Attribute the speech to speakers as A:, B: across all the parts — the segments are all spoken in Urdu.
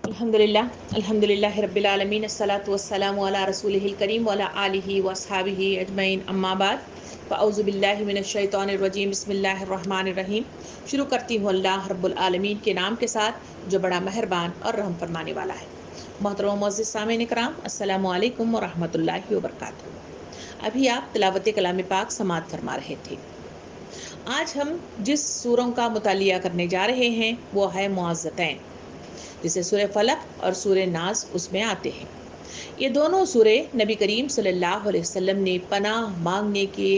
A: الحمدللہ رب العالمین الصلاۃ والسلام علی رسولہ الکریم وعلی آلہ واصحابہ اجمعین اما بعد فاعوذ باللہ من الشیطان الرجیم بسم اللہ الرحمن الرحیم۔ شروع کرتی ہوں اللہ رب العالمین کے نام کے ساتھ جو بڑا مہربان اور رحم فرمانے والا ہے۔ محترم و معزز سامعین کرام، السلام علیکم ورحمۃ اللہ وبرکاتہ۔ ابھی آپ تلاوت کلام پاک سماعت فرما رہے تھے۔ آج ہم جس سوروں کا مطالعہ کرنے جا رہے ہیں وہ ہے معوذتین، جسے سورہ فلق اور سورہ ناس اس میں آتے ہیں۔ یہ دونوں سورے نبی کریم صلی اللہ علیہ وسلم نے پناہ مانگنے کے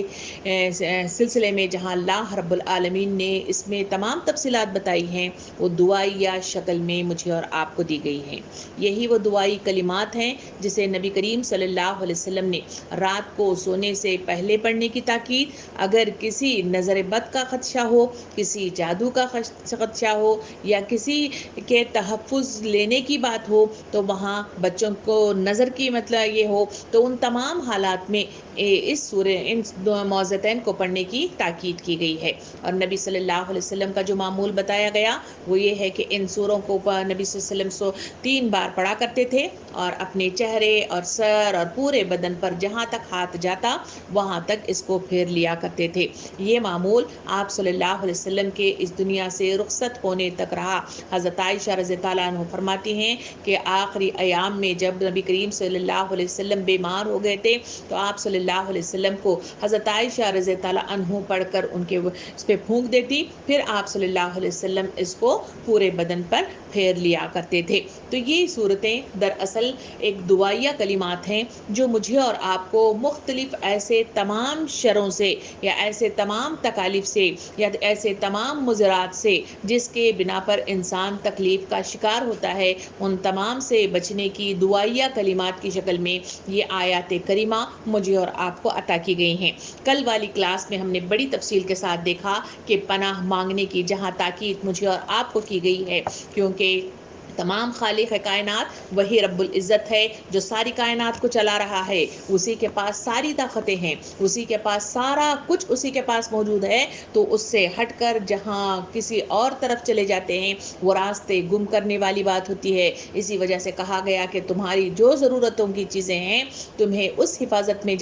A: سلسلے میں جہاں اللہ رب العالمین نے اس میں تمام تفصیلات بتائی ہیں، وہ دعائیہ شکل میں مجھے اور آپ کو دی گئی ہیں۔ یہی وہ دعائی کلمات ہیں جسے نبی کریم صلی اللہ علیہ وسلم نے رات کو سونے سے پہلے پڑھنے کی تاکید، اگر کسی نظر بد کا خدشہ ہو، کسی جادو کا خدشہ ہو یا کسی کے تحفظ لینے کی بات ہو، تو وہاں بچوں کو نظر کی مطلب یہ ہو، تو ان تمام حالات میں اس سورہ ان معوذتین کو پڑھنے کی تاکید کی گئی ہے۔ اور نبی صلی اللہ علیہ وسلم کا جو معمول بتایا گیا وہ یہ ہے کہ ان سوروں کو نبی صلی اللہ علیہ وسلم 3 بار پڑھا کرتے تھے، اور اپنے چہرے اور سر اور پورے بدن پر جہاں تک ہاتھ جاتا وہاں تک اس کو پھیر لیا کرتے تھے۔ یہ معمول آپ صلی اللہ علیہ وسلم کے اس دنیا سے رخصت ہونے تک رہا۔ حضرت عائشہ رضی اللہ عنہ فرماتی ہیں کہ آخری ایام میں جب نبی کریم صلی اللہ علیہ وسلم بیمار ہو گئے تھے تو آپ صلی اللہ علیہ وسلم کو حضرت عائشہ رضی اللہ عنہ پڑھ کر ان کے اس پہ پھونک دیتی، پھر آپ صلی اللہ علیہ وسلم اس کو پورے بدن پر پھیر لیا کرتے تھے۔ تو یہ صورتیں دراصل ایک دعائیہ کلمات ہیں جو مجھے اور آپ کو مختلف ایسے تمام شروں سے یا ایسے تمام تکالیف سے یا ایسے تمام مضرات سے جس کے بنا پر انسان تکلیف کا شکار ہوتا ہے، ان تمام سے بچنے کی دعائیہ کلمات کی شکل میں یہ آیات کریمہ مجھے اور آپ کو عطا کی گئی ہیں۔ کل والی کلاس میں ہم نے بڑی تفصیل کے ساتھ دیکھا کہ پناہ مانگنے کی جہاں تاکید مجھے اور آپ کو کی گئی ہے، کیونکہ تمام خالق کائنات وہی رب العزت ہے جو ساری کائنات کو چلا رہا ہے، اسی کے پاس ساری طاقتیں ہیں، اسی کے پاس سارا کچھ اسی کے پاس موجود ہے۔ تو اس سے ہٹ کر جہاں کسی اور طرف چلے جاتے ہیں وہ راستے گم کرنے والی بات ہوتی ہے۔ اسی وجہ سے کہا گیا کہ تمہاری جو ضرورتوں کی چیزیں ہیں تمہیں اس حفاظت میں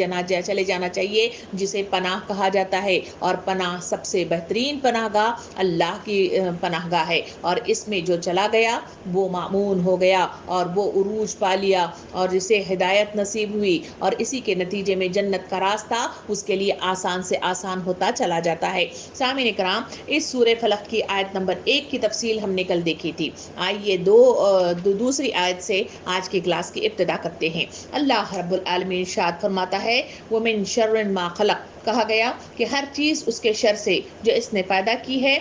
A: چلے جانا چاہیے جسے پناہ کہا جاتا ہے، اور پناہ سب سے بہترین پناہ گاہ اللہ کی پناہ گاہ ہے، اور اس میں جو چلا گیا وہ مامون ہو گیا اور وہ عروج پا لیا اور جسے ہدایت نصیب ہوئی اور اسی کے نتیجے میں جنت کا راستہ اس کے لیے آسان سے آسان ہوتا چلا جاتا ہے۔ سامعین کرام، اس سورہ فلق کی آیت نمبر 1 کی تفصیل ہم نے کل دیکھی تھی۔ آئیے دوسری آیت سے آج کی کلاس کی ابتدا کرتے ہیں۔ اللہ رب العالمین ارشاد فرماتا ہے وَمِن شَرِّ مَا خَلَقَ، کہا گیا کہ ہر چیز اس کے شر سے جو اس نے پیدا کی ہے،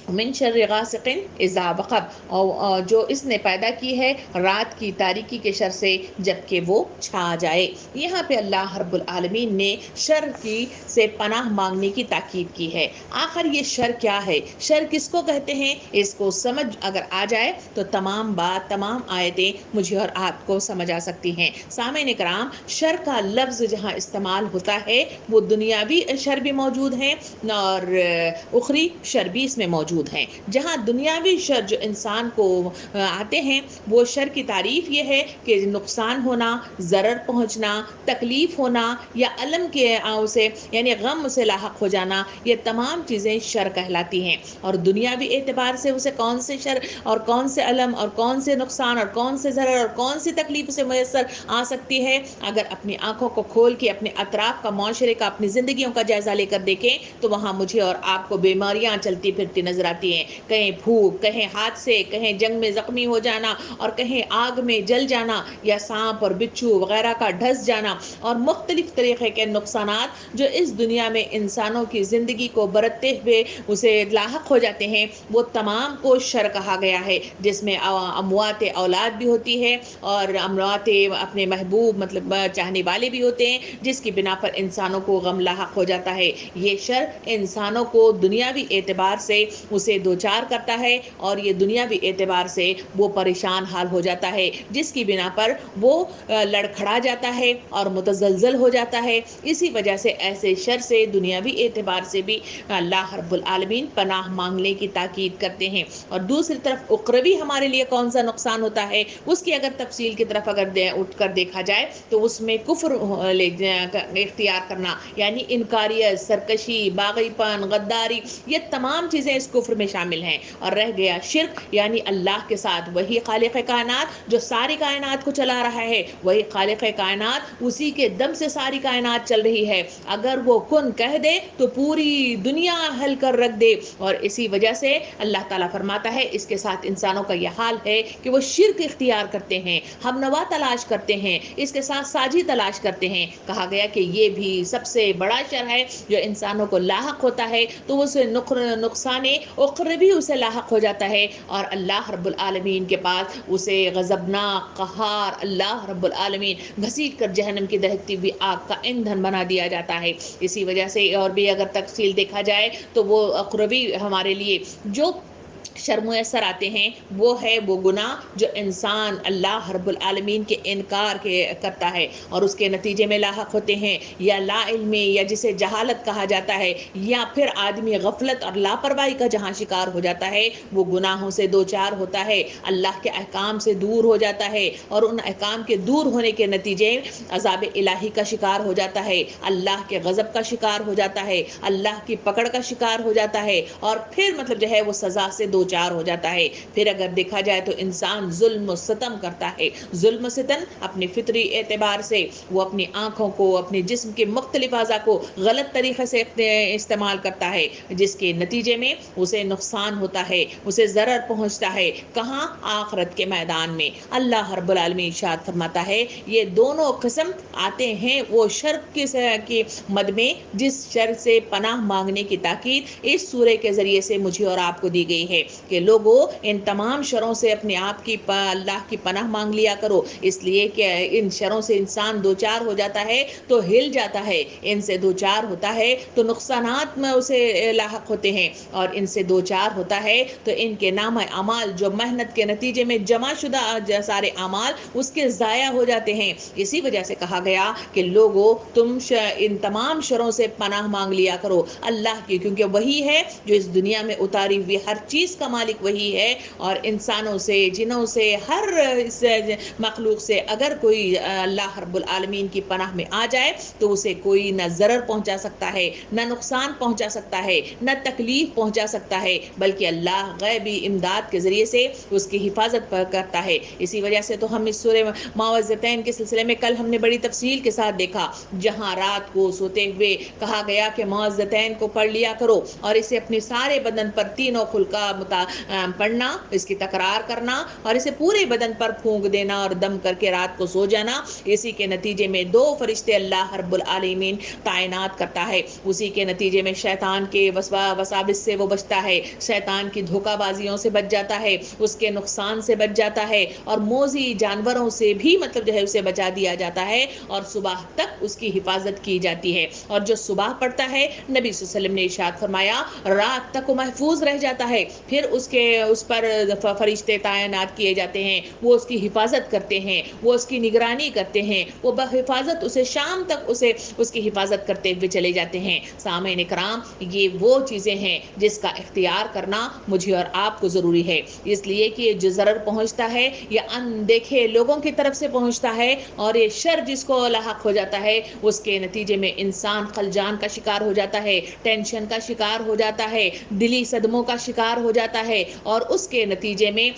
A: من شر غاسق اذا وقب، اور جو اس نے پیدا کی ہے رات کی تاریکی کے شر سے جب کہ وہ چھا جائے۔ یہاں پہ اللہ رب العالمین نے شر کی سے پناہ مانگنے کی تاکید کی ہے۔ آخر یہ شر کیا ہے، شر کس کو کہتے ہیں، اس کو سمجھ اگر آ جائے تو تمام آیتیں مجھے اور آپ کو سمجھ آ سکتی ہیں۔ سامعین کرام، شر کا لفظ جہاں استعمال ہوتا ہے وہ دنیاوی شر بھی موجود ہیں اور اخری شر بھی اس میں موجود ہیں۔ جہاں دنیاوی شر جو انسان کو آتے ہیں وہ شر کی تعریف یہ ہے کہ نقصان ہونا، ضرر پہنچنا، تکلیف ہونا یا علم کے اسے یعنی غم سے لاحق ہو جانا، یہ تمام چیزیں شر کہلاتی ہیں۔ اور دنیاوی اعتبار سے اسے کون سے شر اور کون سے علم اور کون سے نقصان اور کون سے ضرر اور کون سی تکلیف اسے میسر آ سکتی ہے، اگر اپنی آنکھوں کو کھول کے اپنے اطراف کا، معاشرے کا، اپنی زندگیوں کا جائزہ لے کر دیکھیں تو وہاں مجھے اور آپ کو بیماریاں چلتی پھرتی نظر آتی ہیں، کہیں بھوک، کہیں حادثے، کہیں جنگ میں زخمی ہو جانا اور کہیں آگ میں جل جانا یا سانپ اور بچھو وغیرہ کا ڈھس جانا، اور مختلف طریقے کے نقصانات جو اس دنیا میں انسانوں کی زندگی کو برتتے ہوئے اسے لاحق ہو جاتے ہیں، وہ تمام کو شر کہا گیا ہے، جس میں اموات اولاد بھی ہوتی ہے اور اموات اپنے محبوب مطلب چاہنے والے بھی ہوتے ہیں، جس کی بنا پر انسانوں کو غم لاحق ہو جاتا ہے۔ یہ شر انسانوں کو دنیاوی اعتبار سے اسے دوچار کرتا ہے اور یہ دنیاوی اعتبار سے وہ پریشان حال ہو جاتا ہے، جس کی بنا پر وہ لڑکھڑا جاتا ہے اور متزلزل ہو جاتا ہے۔ اسی وجہ سے ایسے شر سے دنیاوی اعتبار سے بھی اللہ رب العالمین پناہ مانگنے کی تاکید کرتے ہیں۔ اور دوسری طرف اخروی ہمارے لیے کون سا نقصان ہوتا ہے، اس کی اگر تفصیل کی طرف اگر اٹھ کر دیکھا جائے تو اس میں کفر اختیار کرنا، یعنی انکاریت، سرکشی، باغی پن، غداری، یہ تمام چیزیں اس کفر میں شامل ہیں۔ اور رہ گیا شرک، یعنی اللہ کے ساتھ وہی خالق کائنات جو ساری کائنات کو چلا رہا ہے، وہی خالق کائنات اسی کے دم سے ساری کائنات چل رہی ہے، اگر وہ کن کہہ دے تو پوری دنیا ہل کر رکھ دے۔ اور اسی وجہ سے اللہ تعالیٰ فرماتا ہے اس کے ساتھ انسانوں کا یہ حال ہے کہ وہ شرک اختیار کرتے ہیں، ہم نوا تلاش کرتے ہیں، اس کے ساتھ ساجی تلاش کرتے ہیں۔ کہا گیا کہ یہ بھی سب سے بڑا شر ہے جو انسانوں کو لاحق ہوتا ہے، تو اسے نقصان اخروی اسے لاحق ہو جاتا ہے، اور اللہ رب العالمین کے پاس اسے غضبناک قہار اللہ رب العالمین گھسیٹ کر جہنم کی دہکتی ہوئی آگ کا ایندھن بنا دیا جاتا ہے۔ اسی وجہ سے اور بھی اگر تفصیل دیکھا جائے تو وہ اخروی ہمارے لیے جو شر میسر آتے ہیں وہ ہے وہ گناہ جو انسان اللہ رب العالمین کے انکار کرتا ہے اور اس کے نتیجے میں لاحق ہوتے ہیں، یا لا علمی، یا جسے جہالت کہا جاتا ہے، یا پھر آدمی غفلت اور لاپرواہی کا جہاں شکار ہو جاتا ہے، وہ گناہوں سے دوچار ہوتا ہے، اللہ کے احکام سے دور ہو جاتا ہے، اور ان احکام کے دور ہونے کے نتیجے عذاب الہی کا شکار ہو جاتا ہے، اللہ کے غضب کا شکار ہو جاتا ہے، اللہ کی پکڑ کا شکار ہو جاتا ہے، اور پھر مطلب جو ہے وہ سزا سے دوچار ہو جاتا ہے۔ پھر اگر دیکھا جائے تو انسان ظلم و ستم کرتا ہے، ظلم و ستم اپنی فطری اعتبار سے وہ اپنی آنکھوں کو، اپنے جسم کے مختلف اعضاء کو غلط طریقے سے استعمال کرتا ہے، جس کے نتیجے میں اسے نقصان ہوتا ہے، اسے ضرر پہنچتا ہے، کہاں؟ آخرت کے میدان میں۔ اللہ رب العالمین ارشاد فرماتا ہے یہ دونوں قسم آتے ہیں وہ شر کی مد میں، جس شر سے پناہ مانگنے کی تاکید اس سورہ کے ذریعے سے مجھے اور آپ کو دی گئی ہے کہ لوگوں ان تمام شروں سے اپنے آپ کی اللہ کی پناہ مانگ لیا کرو، اس لیے کہ ان شروں سے انسان دوچار ہو جاتا ہے تو ہل جاتا ہے، ان سے دوچار ہوتا ہے تو نقصانات میں اسے لاحق ہوتے ہیں، اور ان سے دوچار ہوتا ہے تو ان کے نام اعمال جو محنت کے نتیجے میں جمع شدہ سارے اعمال اس کے ضائع ہو جاتے ہیں۔ اسی وجہ سے کہا گیا کہ لوگوں تم ان تمام شروں سے پناہ مانگ لیا کرو اللہ کی، کیونکہ وہی ہے جو اس دنیا میں اتاری ہوئی ہر چیز کا مالک وہی ہے، اور انسانوں سے، جنوں سے، ہر مخلوق سے اگر کوئی اللہ رب العالمین کی پناہ میں آ جائے تو اسے کوئی نہ ضرر پہنچا سکتا ہے، نہ نقصان پہنچا سکتا ہے، نہ تکلیف پہنچا سکتا ہے، بلکہ اللہ غیبی امداد کے ذریعے سے اس کی حفاظت کرتا ہے۔ اسی وجہ سے تو ہم اس سورہ معوذتین کے سلسلے میں کل ہم نے بڑی تفصیل کے ساتھ دیکھا، جہاں رات کو سوتے ہوئے کہا گیا کہ معوذتین کو پڑھ لیا کرو، اور اسے اپنے سارے بدن پر تینوں خلقہ پڑھنا، اس کی تکرار کرنا، اور اسے پورے بدن پر پھونک دینا اور دم کر کے رات کو سو جانا۔ اسی کے نتیجے میں 2 فرشتے اللہ رب العالمین تعینات کرتا ہے، اسی کے نتیجے میں شیطان کے وساوس سے وہ بچتا ہے، شیطان کی دھوکہ بازیوں سے بچ جاتا ہے، اس کے نقصان سے بچ جاتا ہے، اور موذی جانوروں سے بھی مطلب جو ہے اسے بچا دیا جاتا ہے، اور صبح تک اس کی حفاظت کی جاتی ہے۔ اور جو صبح پڑھتا ہے، نبی صلی اللہ علیہ وسلم نے ارشاد فرمایا رات تک وہ محفوظ رہ جاتا ہے، پھر اس پر فرشتے تعینات کیے جاتے ہیں، وہ اس کی حفاظت کرتے ہیں، وہ اس کی نگرانی کرتے ہیں، وہ بحفاظت اسے شام تک اس کی حفاظت کرتے ہوئے چلے جاتے ہیں۔ سامعین اکرام، یہ وہ چیزیں ہیں جس کا اختیار کرنا مجھے اور آپ کو ضروری ہے، اس لیے کہ جو ضرر پہنچتا ہے یہ اندیکھے لوگوں کی طرف سے پہنچتا ہے، اور یہ شر جس کو لاحق ہو جاتا ہے اس کے نتیجے میں انسان خلجان کا شکار ہو جاتا ہے، ٹینشن کا شکار ہو جاتا ہے، دلی صدموں کا شکار ہو جاتا ہے، اور اس کے نتیجے میں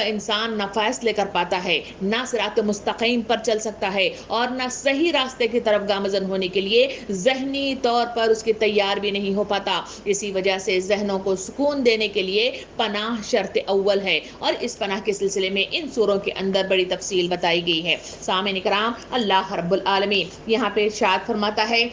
A: انسان نہ فیصلے کر پاتا ہے، نہ صراط مستقیم پر چل سکتا ہے، اور نہ صحیح راستے کی طرف گامزن ہونے کے لیے ذہنی طور پر اس کی تیار بھی نہیں ہو پاتا۔ اسی وجہ سے ذہنوں کو سکون دینے کے لیے پناہ شرط اول ہے، اور اس پناہ کے سلسلے میں ان سوروں کے اندر بڑی تفصیل بتائی گئی ہے۔ سامعین کرام، اللہ رب العالمین یہاں پہ ارشاد فرماتا ہے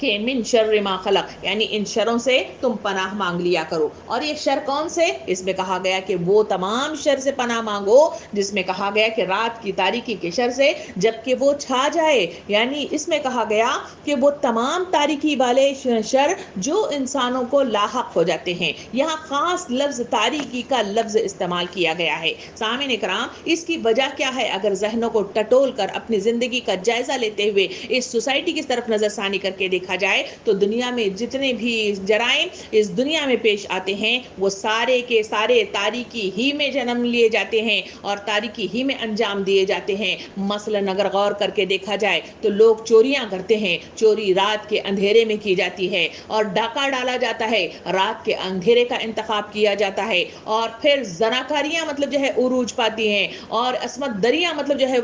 A: کہ من شر ما خلق، یعنی ان شروں سے تم پناہ مانگ لیا کرو. اور یہ شر کون سے؟ اس میں کہا گیا کہ وہ تمام شر سے پناہ مانگو جس میں کہا گیا کہ رات کی تاریکی کے شر سے جبکہ وہ چھا جائے، یعنی اس میں کہا گیا کہ وہ تمام تاریکی والے شر جو انسانوں کو لاحق ہو جاتے ہیں. یہاں خاص لفظ تاریکی کا لفظ استعمال کیا گیا ہے. سامعین کرام، اس کی وجہ کیا ہے؟ اگر ذہنوں کو ٹٹول کر اپنی زندگی کا جائزہ لیتے ہوئے اس سوسائٹی کی طرف نظر ثانی کر کے دیکھا جائے تو دنیا میں جتنے بھی جرائم اس دنیا میں پیش آتے ہیں وہ سارے کے سارے تاریکی ہی میں جنم لیے جاتے ہیں اور تاریکی ہی میں انجام دیے جاتے ہیں. مثلاً اگر غور کر کے دیکھا جائے تو لوگ چوریاں کرتے ہیں، چوری رات کے اندھیرے میں کی جاتی ہے، اور ڈاکہ ڈالا جاتا ہے، رات کے اندھیرے کا انتخاب کیا جاتا ہے، اور پھر زناکاریاں مطلب جو ہے عروج پاتی ہیں، اور عصمت دریاں مطلب جو ہے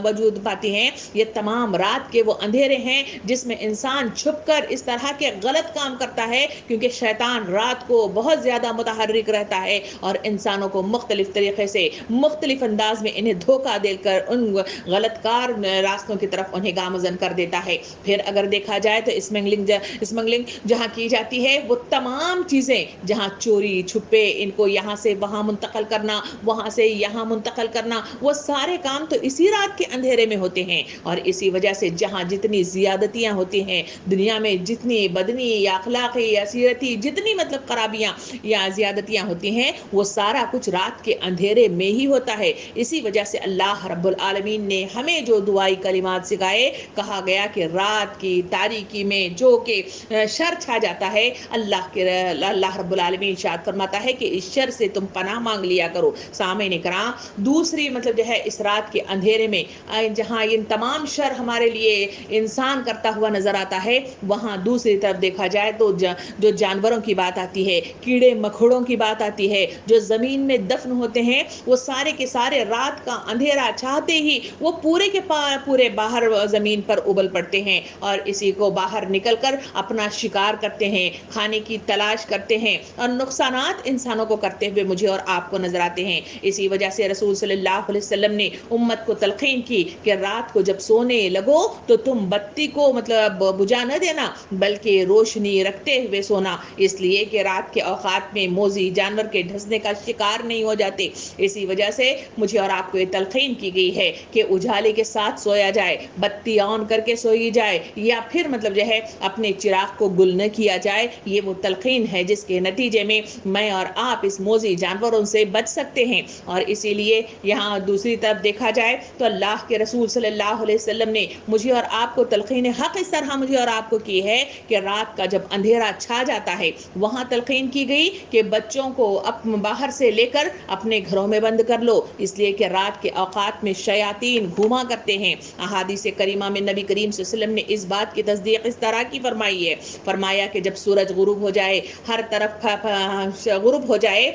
A: وجود پاتی ہیں. یہ تمام رات کے وہ اندھیرے ہیں جس میں انسان چھپ کر اس طرح کے غلط کام کرتا ہے، کیونکہ شیطان رات کو بہت زیادہ متحرک رہتا ہے اور انسانوں کو مختلف طریقے سے مختلف انداز میں انہیں دھوکہ دے کر ان غلط کار راستوں کی طرف انہیں گامزن کر دیتا ہے. پھر اگر دیکھا جائے تو اسمگلنگ جہاں کی جاتی ہے وہ تمام چیزیں جہاں چوری چھپے ان کو یہاں سے وہاں منتقل کرنا، وہاں سے یہاں منتقل کرنا، وہ سارے کام تو اسی رات کے اندھیرے میں ہوتے ہیں. اور اسی وجہ سے جہاں جتنی زیادتیاں ہوتی ہیں دنیا میں، جتنی بدنی یا اخلاقی یا سیرتی جتنی مطلب خرابیاں یا زیادتیاں ہوتی ہیں وہ سارا کچھ رات کے اندھیرے میں ہی ہوتا ہے. اسی وجہ سے اللہ رب العالمین نے ہمیں جو دعائی کلمات سکھائے، کہا گیا کہ رات کی تاریکی میں جو کہ شر چھا جاتا ہے اللہ رب العالمین ارشاد فرماتا ہے کہ اس شر سے تم پناہ مانگ لیا کرو. سامعین کرام، دوسری مطلب جو ہے اس رات کے اندھیرے میں جہاں ان تمام شر ہمارے لیے انسان کرتا ہوا نظر آتا ہے، وہاں دوسری طرف دیکھا جائے تو جو جانوروں کی بات آتی ہے، کیڑے مکوڑوں کی بات آتی ہے، جو زمین میں دفن ہوتے ہیں، وہ سارے کے سارے رات کا اندھیرا چاہتے ہی وہ پورے کے پورے باہر زمین پر ابل پڑتے ہیں اور اسی کو باہر نکل کر اپنا شکار کرتے ہیں، کھانے کی تلاش کرتے ہیں، اور نقصانات انسانوں کو کرتے ہوئے مجھے اور آپ کو نظر آتے ہیں. اسی وجہ سے رسول صلی اللہ علیہ وسلم نے امت کو تلقین کی کہ رات کو جب سونے لگو تو تم بتی کو مطلب بجھا نہ دینا بلکہ روشنی رکھتے ہوئے سونا، اس لیے کہ رات کے اوقات میں موذی جانور کے ڈھسنے کا شکار نہیں ہو جاتے. اسی وجہ سے مجھے اور آپ کو یہ تلقین کی گئی ہے کہ اجالے کے ساتھ سویا جائے، بتی آن کر کے سوئی جائے، یا پھر مطلب جو ہے اپنے چراغ کو گل نہ کیا جائے. یہ وہ تلقین ہے جس کے نتیجے میں میں اور آپ اس موذی جانوروں سے بچ سکتے ہیں. اور اسی لیے یہاں دوسری طرف دیکھا جائے تو اللہ کے رسول صلی اللہ علیہ وسلم نے مجھے اور آپ کو تلقین حق اس طرح مجھے اور آپ کو کی ہے کہ رات کا جب اندھیرا چھا جاتا ہے وہاں تلقین کی گئی کہ بچوں کو باہر سے لے کر اپنے گھروں میں بند کر لو، اس لیے کہ رات کے اوقات میں شیاطین گھوما کرتے ہیں. احادیث کریمہ میں نبی کریم صلی اللہ علیہ وسلم نے اس بات کی تصدیق اس طرح کی فرمائی ہے، فرمایا کہ جب سورج غروب ہو جائے، ہر طرف غروب ہو جائے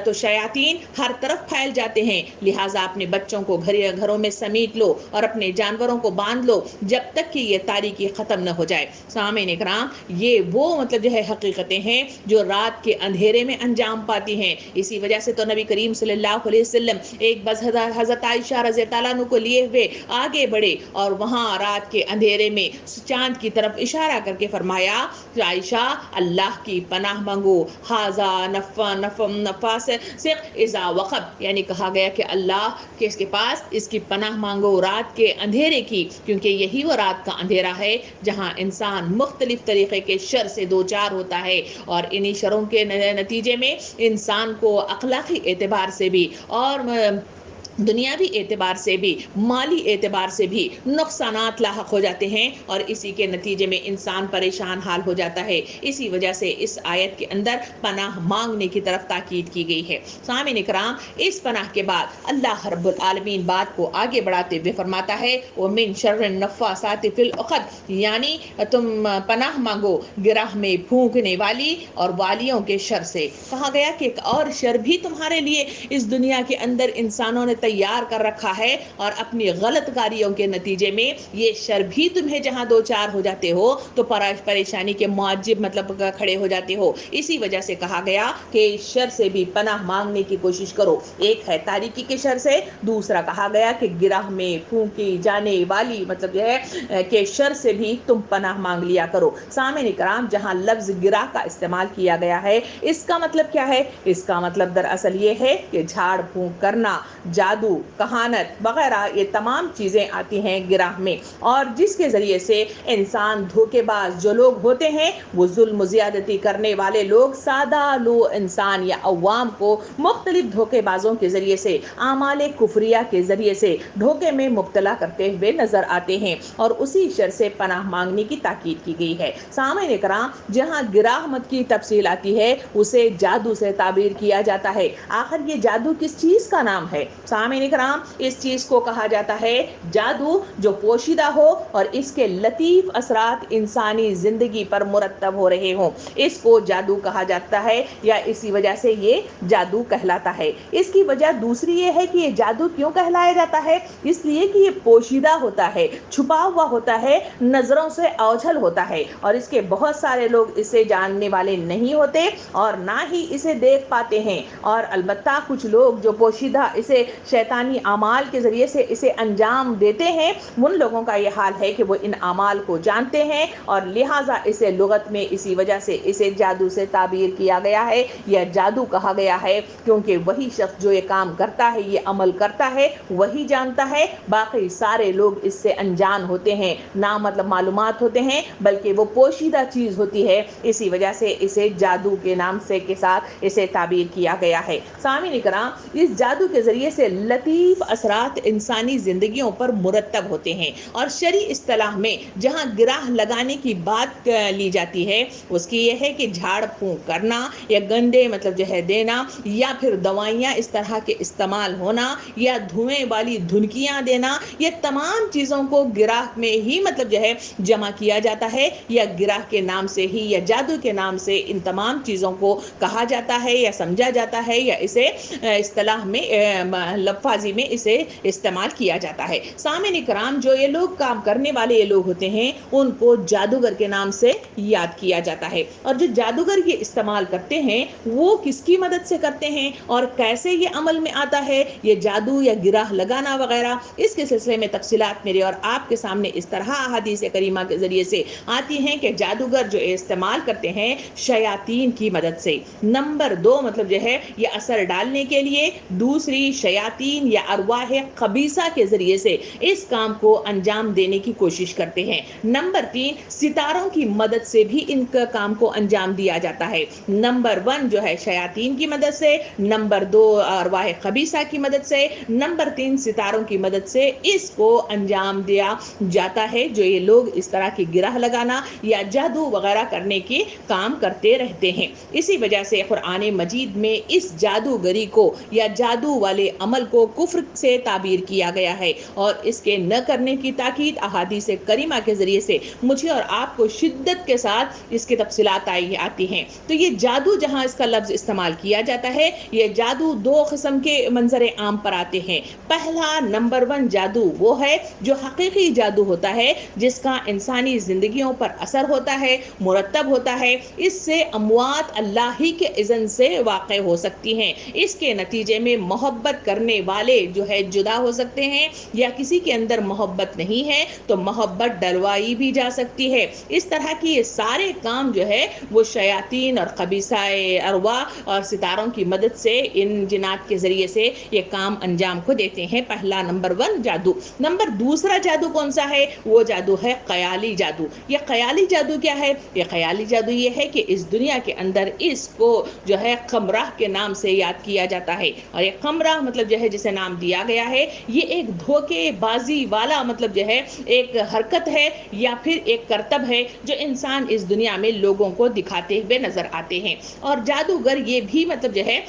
A: تو شیاطین ہر طرف پھیل جاتے ہیں، لہٰذا اپنے بچوں کو گھروں میں سمیٹ لو اور اپنے جانوروں کو باندھ لو جب تک کہ یہ تاریکی ختم نہ ہو جائے. سامعین کرام، یہ وہ مطلب جو ہے حقیقتیں ہیں جو رات کے اندھیرے میں انجام پاتی ہیں. اسی وجہ سے تو نبی کریم صلی اللہ علیہ وسلم ایک بس حضرت عائشہ رضی اللہ عنہ کو لیے ہوئے آگے بڑھے اور وہاں رات کے اندھیرے میں چاند کی طرف اشارہ کر کے فرمایا کہ عائشہ اللہ کی پناہ مانگو، ھذا نفاس اذا وقب، یعنی کہا گیا کہ اللہ کے اس کے پاس اس کی پناہ مانگو رات کے اندھیرے کی، کیونکہ یہی وہ رات کا اندھیرا ہے جہاں انسان مختلف طریقے کے شر سے دوچار ہوتا ہے اور انہی شروں کے نتیجے میں انسان کو اخلاقی اعتبار سے بھی اور دنیاوی اعتبار سے بھی مالی اعتبار سے بھی نقصانات لاحق ہو جاتے ہیں اور اسی کے نتیجے میں انسان پریشان حال ہو جاتا ہے. اسی وجہ سے اس آیت کے اندر پناہ مانگنے کی طرف تاکید کی گئی ہے. سامعین اکرام، اس پناہ کے بعد اللہ رب العالمین بات کو آگے بڑھاتے ہوئے فرماتا ہے وَمِن شَرِّ النَّفَّاثَاتِ فِي الْعُقَدِ، یعنی تم پناہ مانگو گرہ میں پھونکنے والی اور والیوں کے شر سے. کہا گیا کہ ایک اور شر بھی تمہارے لیے اس دنیا کے اندر انسانوں نے تیار کر رکھا ہے اور اپنی غلط کاریوں کے نتیجے میں یہ شر بھی تمہیں جہاں دو چار ہو جاتے ہو تو پریشانی کے معجب مطلب کھڑے ہو جاتے ہو. اسی وجہ سے کہا گیا کہ اس شر سے بھی پناہ مانگنے کی کوشش کرو. ایک ہے تاریکی کے شر سے, دوسرا کہا گیا کہ گرہ میں پھونکی جانے والی مطلب جو ہے کہ شر سے بھی تم پناہ مانگ لیا کرو. سامعین اکرام, جہاں لفظ گرہ کا استعمال کیا گیا ہے اس کا مطلب کیا ہے؟ اس کا مطلب دراصل یہ ہے کہ جھاڑ پھونک کرنا, جادو, کہانت وغیرہ یہ تمام چیزیں آتی ہیں گرہ میں, اور جس کے ذریعے سے انسان دھوکے باز جو لوگ ہوتے ہیں وہ ظلم و زیادتی کرنے والے لوگ سادہ لو انسان یا عوام کو مختلف دھوکے بازوں کے ذریعے سے اعمال کفریہ کے ذریعے سے دھوکے میں مبتلا کرتے ہوئے نظر آتے ہیں, اور اسی شر سے پناہ مانگنے کی تاکید کی گئی ہے. سامعین اکرام, جہاں گراہمت کی تفصیل آتی ہے اسے جادو سے تعبیر کیا جاتا ہے. آخر یہ جادو کس چیز کا نام ہے؟ سامعین اکرام, اس چیز کو کہا جاتا ہے جادو جو پوشیدہ ہو اور اس کے لطیف اثرات انسانی زندگی پر مرتب ہو رہے ہوں, اس کو جادو کہا جاتا ہے یا اسی وجہ سے یہ جادو کہلاتا ہے. اس کی وجہ دوسری یہ ہے کہ یہ جادو کیوں کہلایا جاتا ہے؟ اس لیے کہ یہ پوشیدہ ہوتا ہے, چھپا ہوا ہوتا ہے, نظروں سے اوجھل ہوتا ہے, اور اس کے بہت سارے لوگ اسے جاننے والے نہیں ہوتے اور نہ ہی اسے دیکھ پاتے ہیں. اور البتہ کچھ لوگ جو پوشیدہ اسے شیطانی اعمال کے ذریعے سے اسے انجام دیتے ہیں, ان لوگوں کا یہ حال ہے کہ وہ ان اعمال کو جانتے ہیں اور لہٰذا اسے لغت میں اسی وجہ سے اسے جادو سے تعبیر کیا گیا ہے یا جادو کہا گیا ہے, کیونکہ وہی شخص جو یہ کام کرتا ہے, یہ عمل کرتا ہے, وہی جانتا ہے, باقی سارے لوگ اس سے انجان ہوتے ہیں, نہ مطلب معلومات ہوتے ہیں بلکہ وہ پوشیدہ چیز ہوتی ہے. اسی وجہ سے اسے جادو کے نام سے کے ساتھ اسے تعبیر کیا گیا ہے. سامعین اکرام, اس جادو کے ذریعے سے لطیف اثرات انسانی زندگیوں پر مرتب ہوتے ہیں, اور شرعی اصطلاح میں جہاں گرہ لگانے کی بات لی جاتی ہے اس کی یہ ہے کہ جھاڑ پھونک کرنا یا گندے مطلب جو ہے دینا, یا پھر دوائیاں اس طرح کے استعمال ہونا, یا دھوئیں والی دھنکیاں دینا, یہ تمام چیزوں کو گرہ میں ہی مطلب جو ہے جمع کیا جاتا ہے, یا گرہ کے نام سے ہی یا جادو کے نام سے ان تمام چیزوں کو کہا جاتا ہے یا سمجھا جاتا ہے, یا اسے اصطلاح میں لفاظی میں اسے استعمال کیا جاتا ہے. سامعین اکرام, جو یہ لوگ کام کرنے والے یہ لوگ ہوتے ہیں ان کو جادوگر کے نام سے یاد کیا جاتا ہے, اور جو جادوگر یہ استعمال کرتے ہیں وہ کس کی مدد سے کرتے ہیں اور کیسے یہ عمل میں آتا ہے یہ جادو یا گرہ لگانا وغیرہ, اس کے سلسلے میں تفصیلات میرے اور آپ کے سامنے اس طرح احادیث کریمہ کے ذریعے سے آتی ہیں کہ جادوگر جو استعمال کرتے ہیں شیاطین کی مدد سے. نمبر 2 مطلب جو ہے یہ اثر ڈالنے کے لیے دوسری شیاطین یا ارواح خبیثہ کے ذریعے سے اس کام کو انجام دینے کی کوشش کرتے ہیں. نمبر 3 ستاروں کی مدد سے بھی ان کا کام کو انجام دیا جاتا ہے. نمبر 1 جو ہے شیاطین کی مدد سے, نمبر 2 ارواح خبیثہ کی مدد سے, نمبر 3 ستاروں کی مدد سے اس کو انجام دیا جاتا ہے جو یہ لوگ اس طرح کی گرہ لگانا یا جادو وغیرہ کرنے کے کام کرتے رہتے ہیں. اسی وجہ سے قرآن مجید میں اس جادوگری کو یا جادو والے عمل کو کفر سے تعبیر کیا گیا ہے, اور اس کے نہ کرنے کی تاکید احادیث کریمہ کے ذریعے سے مجھے اور آپ کو شدت کے ساتھ اس کی تفصیلات آتی ہیں. تو یہ جادو جہاں اس کا لفظ استعمال کیا جاتا ہے, یہ جادو 2 قسم کے منظر عام پر آتے ہیں. پہلا نمبر 1 جادو وہ ہے جو حقیقی جادو ہوتا ہے جس کا انسانی زندگیوں پر اثر ہوتا ہے, مرتب ہوتا ہے. اس سے اموات اللہ ہی کے اذن سے واقع ہو سکتی ہیں. اس کے نتیجے میں محبت کرنے والے جو ہے جدا ہو سکتے ہیں, یا کسی کے اندر محبت نہیں ہے تو محبت ڈلوائی بھی جا سکتی ہے. اس طرح کی یہ سارے کام جو ہے وہ شیاطین اور خبیثہ ارواح اور ستاروں کی مدد سے ان جنات کے ذریعے سے یہ کام انجام کو دیتے ہیں. پہلا نمبر 1 جادو. نمبر 2 جادو کون سا ہے؟ وہ جادو ہے خیالی جادو. یہ خیالی جادو کیا ہے؟ یہ خیالی جادو یہ ہے کہ اس دنیا کے اندر اس کو جو ہے خمرہ کے نام سے یاد کیا جاتا ہے, اور یہ خمرہ مطلب جو ہے جسے نام دیا گیا ہے یہ ایک دھوکے بازی والا مطلب جو ہے ایک حرکت ہے یا پھر ایک کرتب ہے جو انسان اس دنیا میں لوگوں کو دکھاتے ہوئے نظر آتے ہیں. اور جادوگر یہ بھی مطلب جو ہے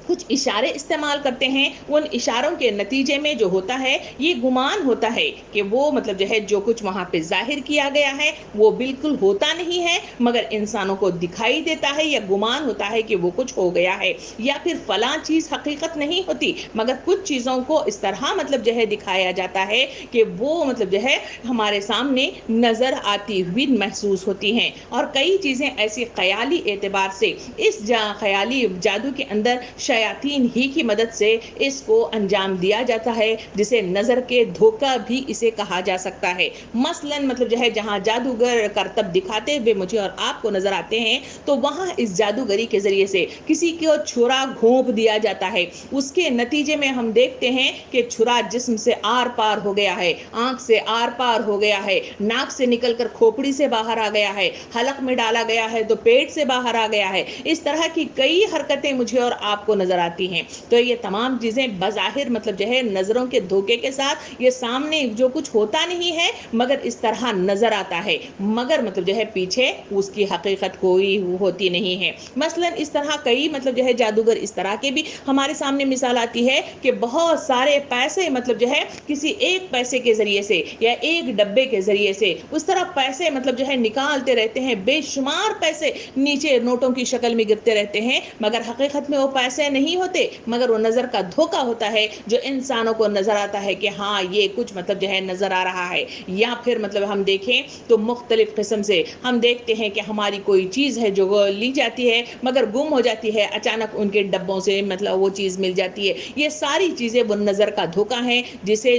A: کچھ اشارے استعمال کرتے ہیں، ان اشاروں کے نتیجے میں جو ہوتا ہے یہ گمان ہوتا ہے کہ وہ مطلب جو ہے جو کچھ وہاں پہ ظاہر کیا گیا ہے وہ بالکل ہوتا نہیں ہے، مگر انسانوں کو دکھائی دیتا ہے یا گمان ہوتا ہے کہ وہ کچھ ہو گیا ہے، یا پھر فلاں چیز حقیقت نہیں ہوتی، مگر کچھ چیزوں کو اس طرح مطلب جو ہے دکھایا جاتا ہے کہ وہ مطلب جو ہے ہمارے سامنے نظر آتی ہوئی محسوس ہوتی ہیں۔ اور کئی چیزیں ایسی خیالی اعتبار سے اس خیالی جادو کے اندر شیاطین ہی کی مدد سے اس کو انجام دیا جاتا ہے، جسے نظر کے دھوکہ بھی اسے کہا جا سکتا ہے۔ مثلاً مطلب جو ہے جہاں جادوگر کرتب دکھاتے ہوئے مجھے اور آپ کو نظر آتے ہیں تو وہاں اس جادوگری کے ذریعے سے کسی کو چھرا گھونپ دیا جاتا ہے، اس کے نتیجے میں ہم دیکھتے ہیں کہ چھرا جسم سے آر پار ہو گیا ہے، آنکھ سے آر پار ہو گیا ہے، ناک سے نکل کر کھوپڑی سے باہر آ گیا ہے، حلق میں ڈالا گیا ہے تو پیٹ سے باہر آ گیا ہے۔ اس طرح کی کئی حرکتیں مجھے اور آپ کو نظر آتی ہیں۔ تو یہ تمام چیزیں بظاہر مطلب جو ہے نظروں کے دھوکے کے ساتھ یہ سامنے جو کچھ ہوتا نہیں ہے مگر اس طرح نظر آتا ہے، مگر مطلب جو ہے پیچھے اس کی حقیقت کوئی ہوتی نہیں ہے۔ مثلاً اس طرح کئی مطلب جو ہے جادوگر اس طرح کے بھی ہمارے سامنے مثال آتی ہے کہ بہت سارے پیسے مطلب جو ہے کسی ایک پیسے کے ذریعے سے یا ایک ڈبے کے ذریعے سے اس طرح پیسے مطلب جو ہے نکالتے رہتے ہیں، بے شمار پیسے نیچے نوٹوں کی شکل میں گرتے رہتے ہیں، مگر حقیقت میں وہ پیسے نہیں ہوتے، مگر وہ نظر کا دھوکا ہوتا ہے جو انسانوں کو نظر آتا ہے کہ ہاں یہ کچھ مطلب جو ہے نظر آ رہا ہے۔ یا پھر مطلب ہم دیکھیں تو مختلف قسم سے ہم دیکھتے ہیں کہ ہماری کوئی چیز ہے جو لی جاتی ہے مگر گم ہو جاتی ہے، اچانک ان کے ڈبوں سے مطلب وہ چیز مل جاتی ہے۔ یہ ساری چیزیں وہ نظر کا دھوکا ہے جسے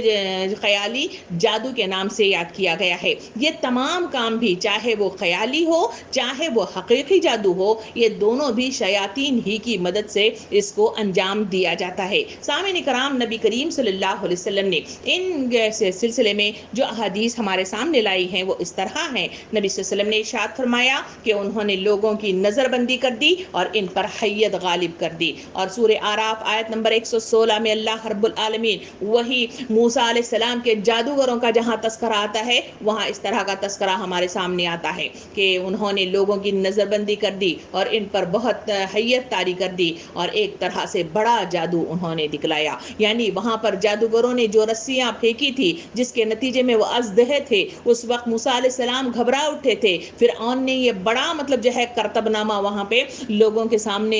A: خیالی جادو کے نام سے یاد کیا گیا ہے۔ یہ تمام کام بھی چاہے وہ خیالی ہو چاہے وہ حقیقی جادو ہو، یہ دونوں بھی شیاطین ہی کی مدد سے اس کو انجام دیا جاتا ہے۔ سامعین کرام، نبی کریم صلی اللہ علیہ وسلم نے ان سلسلے میں جو احادیث ہمارے سامنے لائی ہیں وہ اس طرح ہیں۔ نبی صلی اللہ علیہ وسلم نے ارشاد فرمایا کہ انہوں نے لوگوں کی نظر بندی کر دی اور ان پر حیت غالب کر دی۔ اور سورہ اعراف آیت نمبر 116 میں اللہ رب العالمین وہی موسیٰ علیہ السلام کے جادوگروں کا جہاں تذکرہ آتا ہے وہاں اس طرح کا تذکرہ ہمارے سامنے آتا ہے کہ انہوں نے لوگوں کی نظر بندی کر دی اور ان پر بہت حیت طاری کر دی اور ایک طرح سے بڑا جادو انہوں نے دکھلایا۔ یعنی وہاں پر جادوگروں نے جو رسیاں پھینکی تھی جس کے نتیجے میں وہ ازدہے تھے، اس وقت موسیٰ علیہ السلام گھبرا اٹھے تھے، فرعون نے یہ بڑا مطلب جو ہے کرتب نامہ وہاں پہ لوگوں کے سامنے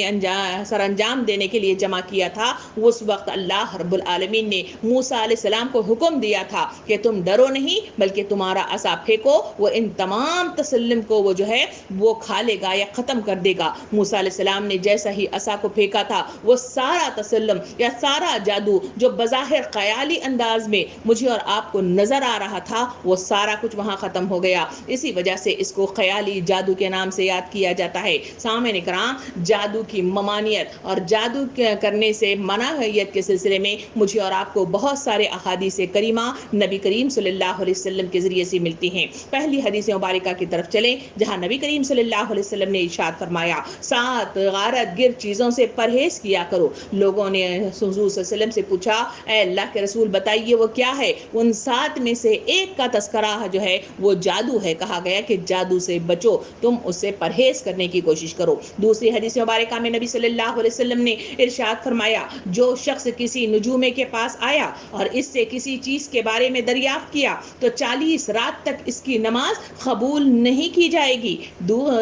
A: سر انجام دینے کے لیے جمع کیا تھا۔ اس وقت اللہ رب العالمین نے موسیٰ علیہ السلام کو حکم دیا تھا کہ تم ڈرو نہیں بلکہ تمہارا عصا پھینکو، وہ ان تمام تسلم کو وہ جو ہے وہ کھا لے گا یا ختم کر دے گا۔ موسیٰ علیہ السلام نے جیسا ہی عصا کو پھینکا تھا وہ سارا تسلم یا سارا جادو جو بظاہر خیالی انداز میں مجھے اور آپ کو نظر آ رہا تھا وہ سارا کچھ وہاں ختم ہو گیا۔ اسی وجہ سے اس کو خیالی جادو کے نام سے یاد کیا جاتا ہے۔ سامعین کرام، جادو کی ممانعت اور جادو کرنے سے مناہیت کے سلسلے میں مجھے اور آپ کو بہت سارے احادیث کریمہ نبی کریم صلی اللہ علیہ وسلم کے ذریعے سے ملتی ہیں۔ پہلی حدیث مبارکہ کی طرف چلیں جہاں نبی کریم صلی اللہ علیہ وسلم نے ارشاد فرمایا 7 غارت گر چیزوں سے پرہیز کیا کرو۔ لوگوں نے حضور صلی اللہ علیہ وسلم سے پوچھا اے اللہ کے رسول بتائیے وہ کیا ہے؟ ان 7 میں سے ایک کا تذکرہ جو ہے وہ جادو ہے۔ کہا گیا کہ جادو سے بچو، تم اس سے پرہیز کرنے کی کوشش کرو۔ دوسری حدیث مبارکہ میں نبی صلی اللہ علیہ وسلم نے ارشاد فرمایا جو شخص کسی نجومے کے پاس آیا اور اس سے کسی چیز کے بارے میں دریافت کیا تو 40 رات تک اس کی نماز قبول نہیں کی جائے گی۔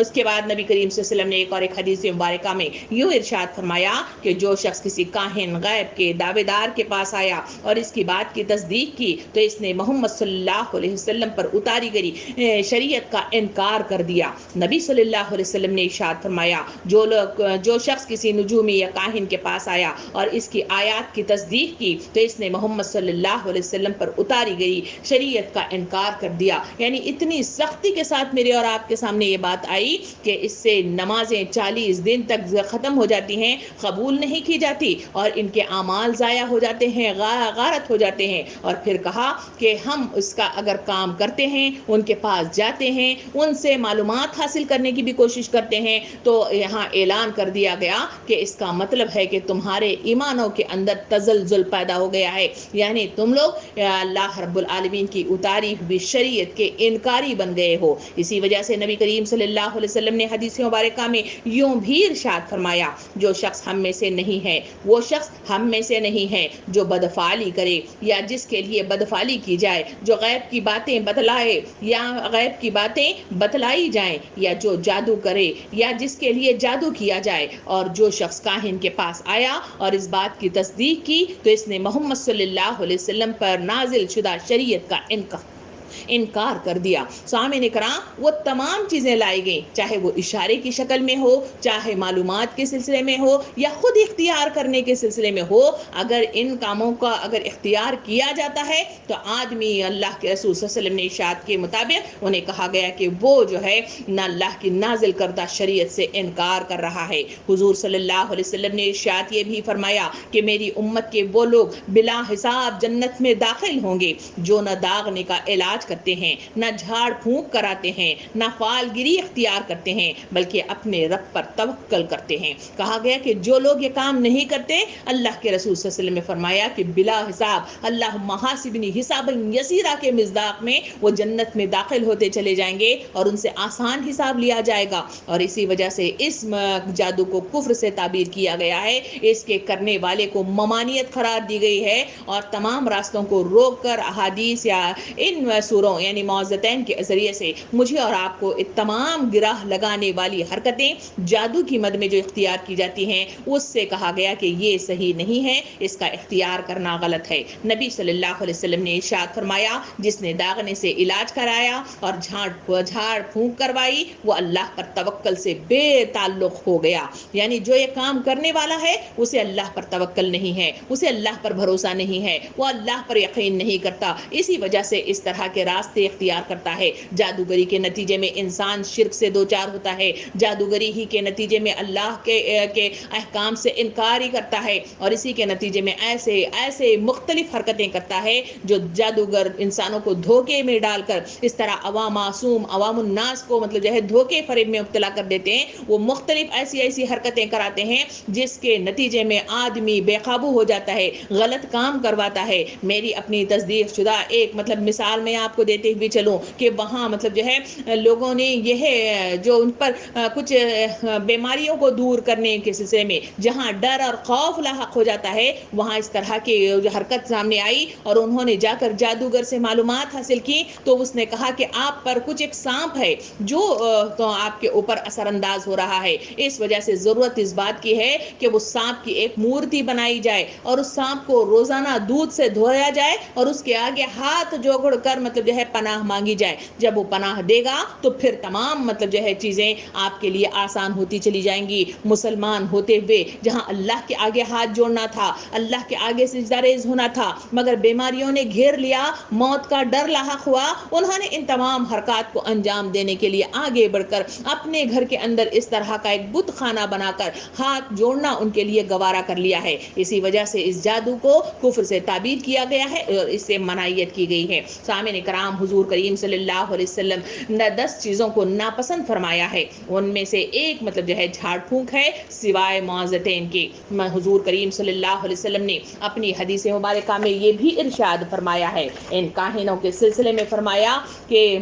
A: اس کے بعد نبی کریم صلی اللہ علیہ وسلم نے ایک حدیث مبارکہ میں یوں ارشاد فرمایا کہ جو شخص کسی کاہن غیب کے دعوے دار کے پاس آیا اور اس کی بات کی تصدیق کی تو اس نے محمد صلی اللہ علیہ وسلم پر اتاری گئی شریعت کا انکار کر دیا۔ نبی صلی اللہ علیہ وسلم نے ارشاد فرمایا جو شخص کسی نجومی یا کاہن کے پاس آیا اور اس کی آیات کی تصدیق کی تو اس نے محمد صلی اللہ علیہ وسلم پر اتاری گئی شریعت کا انکار کر دیا۔ یعنی اتنی سختی کے ساتھ میرے اور آپ کے سامنے یہ بات آئی کہ اس سے نمازیں 40 دن تک ختم ہو جاتی ہیں، قبول نہیں کی جاتی اور ان کے اعمال ضائع ہو جاتے ہیں، غارت ہو جاتے ہیں۔ اور پھر کہا کہ ہم اس کا اگر کام کرتے ہیں، ان کے پاس جاتے ہیں، ان سے معلومات حاصل کرنے کی بھی کوشش کرتے ہیں تو یہاں اعلان کر دیا گیا کہ اس کا مطلب ہے کہ تمہارے ایمانوں کے اندر تزلزل پیدا ہو گیا ہے، یعنی تم لوگ اللہ رب العالمین کی اتاری ہوئی شریعت کے انکاری بن گئے ہو۔ اسی وجہ سے نبی کریم صلی اللہ علیہ وسلم نے حدیث مبارکہ میں یوں بھی ارشاد فرمایا جو شخص ہم میں سے نہیں ہے، وہ شخص ہم میں سے نہیں ہے جو بدفعلی کرے یا جس کے لیے بدفعلی کی جائے، جو غیب کی باتیں بتلائے یا غیب کی باتیں بتلائی جائیں، یا جو جادو کرے یا جس کے لیے جادو کیا جائے، اور جو شخص کاہن کے پاس آیا اور اس بات کی تصدیق کی تو اس نے محمد صلی اللہ علیہ وسلم پر نازل شدہ شریعت کا انکار کر دیا۔ سامعین کرام، وہ تمام چیزیں لائی گئیں، چاہے وہ اشارے کی شکل میں ہو، چاہے معلومات کے سلسلے میں ہو، یا خود اختیار کرنے کے سلسلے میں ہو، اگر ان کاموں کا اگر اختیار کیا جاتا ہے تو آدمی اللہ کے رسول صلی اللہ علیہ وسلم نے ارشاد کے مطابق انہیں کہا گیا کہ وہ جو ہے نہ اللہ کی نازل کردہ شریعت سے انکار کر رہا ہے۔ حضور صلی اللہ علیہ وسلم نے ارشاد یہ بھی فرمایا کہ میری امت کے وہ لوگ بلا حساب جنت میں داخل ہوں گے جو نہ داغنے کا علاج کرتے ہیں، نہ جھاڑ پھونک کراتے ہیں، نہ فال گیری اختیار کرتے ہیں، بلکہ اپنے رب پر توکل کرتے ہیں۔ کہا گیا کہ جو لوگ یہ کام نہیں کرتے، اللہ کے رسول صلی اللہ علیہ وسلم نے فرمایا کہ بلا حساب اللہ محاسبنی حسابا یسیرا کے مصداق میں وہ جنت میں داخل ہوتے چلے جائیں گے اور ان سے آسان حساب لیا جائے گا۔ اور اسی وجہ سے اس جادو کو کفر سے تعبیر کیا گیا ہے، اس کے کرنے والے کو ممانعت قرار دی گئی ہے، اور تمام راستوں کو روک کر احادیث یا ان سوروں یعنی معوذتین کے ذریعے سے مجھے اور آپ کو تمام گراہ لگانے والی حرکتیں جادو کی مد میں جو اختیار کی جاتی ہیں اس سے کہا گیا کہ یہ صحیح نہیں ہے، اس کا اختیار کرنا غلط ہے۔ نبی صلی اللہ علیہ وسلم نے ارشاد فرمایا جس نے داغنے سے علاج کرایا اور جھاڑ پھونک کروائی وہ اللہ پر توکل سے بے تعلق ہو گیا، یعنی جو یہ کام کرنے والا ہے اسے اللہ پر توکل نہیں ہے، اسے اللہ پر بھروسہ نہیں ہے، وہ اللہ پر یقین نہیں کرتا، اسی وجہ سے اس طرح کے راستے اختیار کرتا ہے۔ جادوگری کے نتیجے میں انسان شرک سے دوچار ہوتا ہے، جادوگری ہی کے نتیجے میں اللہ کے احکام سے انکار ہی کرتا ہے، اور اسی کے نتیجے میں ایسے مختلف حرکتیں کرتا ہے جو جادوگر انسانوں کو دھوکے میں ڈال کر اس طرح عوام الناس کو مطلب جو ہے دھوکے فریب میں مبتلا کر دیتے ہیں۔ وہ مختلف ایسی حرکتیں کراتے ہیں جس کے نتیجے میں آدمی بے قابو ہو جاتا ہے، غلط کام کرواتا ہے۔ میری اپنی تصدیق شدہ ایک مطلب مثال میں آپ کو دیتے ہوئے چلوں کہ وہاں مطلب جو ہے لوگوں نے یہ جو ان پر کچھ بیماریوں کو دور کرنے کے سلسلے میں جہاں ڈر اور خوف لاحق ہو جاتا ہے وہاں اس طرح کی حرکت سامنے آئی، اور انہوں نے جا کر جادوگر سے معلومات حاصل کی تو اس نے کہا کہ آپ پر کچھ ایک سانپ ہے جو تو آپ کے اوپر اثر انداز ہو رہا ہے، اس وجہ سے ضرورت اس بات کی ہے کہ وہ سانپ کی ایک مورتی بنائی جائے اور اس سانپ کو روزانہ دودھ سے دھویا جائے اور اس کے آگے ہاتھ جوڑ کر مطلب جو ہے پناہ مانگی جائے۔ جب وہ پناہ دے گا تو پھر تمام مطلب جو ہے چیزیں آپ کے لیے آسان ہوتی چلی جائیں گی۔ مسلمان ہوتے ہوئے جہاں اللہ کے آگے ہاتھ جوڑنا تھا، اللہ کے آگے سجدہ ریز ہونا تھا، مگر بیماریوں نے گھیر لیا، موت کا ڈر لاحق ہوا، انہوں نے ان تمام حرکات کو انجام دینے کے لیے آگے بڑھ کر اپنے گھر کے اندر اس طرح کا ایک بت خانہ بنا کر ہاتھ جوڑنا ان کے لیے گوارا کر لیا ہے۔ اسی وجہ سے اس جادو کو کفر سے تعبیر کیا گیا ہے اور اس سے منعیت کی گئی ہے۔ سامعین کرام، حضور کریم صلی اللہ علیہ وسلم نے 10 چیزوں کو ناپسند فرمایا ہے، ان میں سے ایک مطلب جو ہے جھاڑ پھونک ہے سوائے معوذتین کے۔ حضور کریم صلی اللہ علیہ وسلم نے اپنی حدیث مبارکہ میں یہ بھی ارشاد فرمایا ہے، ان کاہنوں کے سلسلے میں فرمایا کہ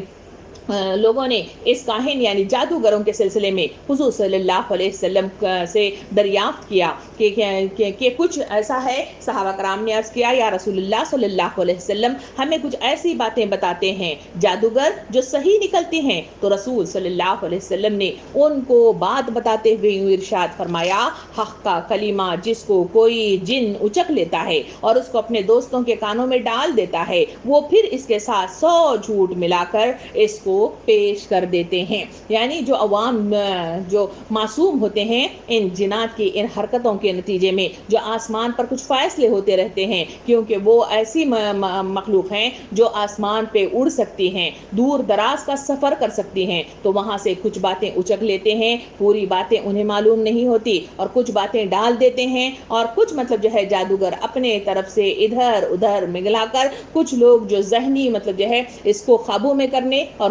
A: لوگوں نے اس کاہن یعنی جادوگروں کے سلسلے میں حضور صلی اللہ علیہ وسلم سے دریافت کیا کہ کچھ ایسا ہے۔ صحابہ کرام نے عرض کیا یا رسول اللہ صلی اللہ علیہ وسلم ہمیں کچھ ایسی باتیں بتاتے ہیں جادوگر جو صحیح نکلتی ہیں، تو رسول صلی اللہ علیہ وسلم نے ان کو بات بتاتے ہوئے ارشاد فرمایا حق کا کلمہ جس کو کوئی جن اچک لیتا ہے اور اس کو اپنے دوستوں کے کانوں میں ڈال دیتا ہے وہ پھر اس کے ساتھ 100 جھوٹ ملا کر اس کو پیش کر دیتے ہیں۔ یعنی جو عوام جو معصوم ہوتے ہیں ان جنات کی ان حرکتوں کے نتیجے میں جو آسمان پر کچھ فیصلے ہوتے رہتے ہیں، کیونکہ وہ ایسی مخلوق ہیں جو آسمان پہ اڑ سکتی ہیں، دور دراز کا سفر کر سکتی ہیں، تو وہاں سے کچھ باتیں اچک لیتے ہیں، پوری باتیں انہیں معلوم نہیں ہوتی اور کچھ باتیں ڈال دیتے ہیں، اور کچھ مطلب جو ہے جادوگر اپنے طرف سے ادھر ادھر ملا کر کچھ لوگ جو ذہنی مطلب جو ہے اس کو قابو میں کرنے اور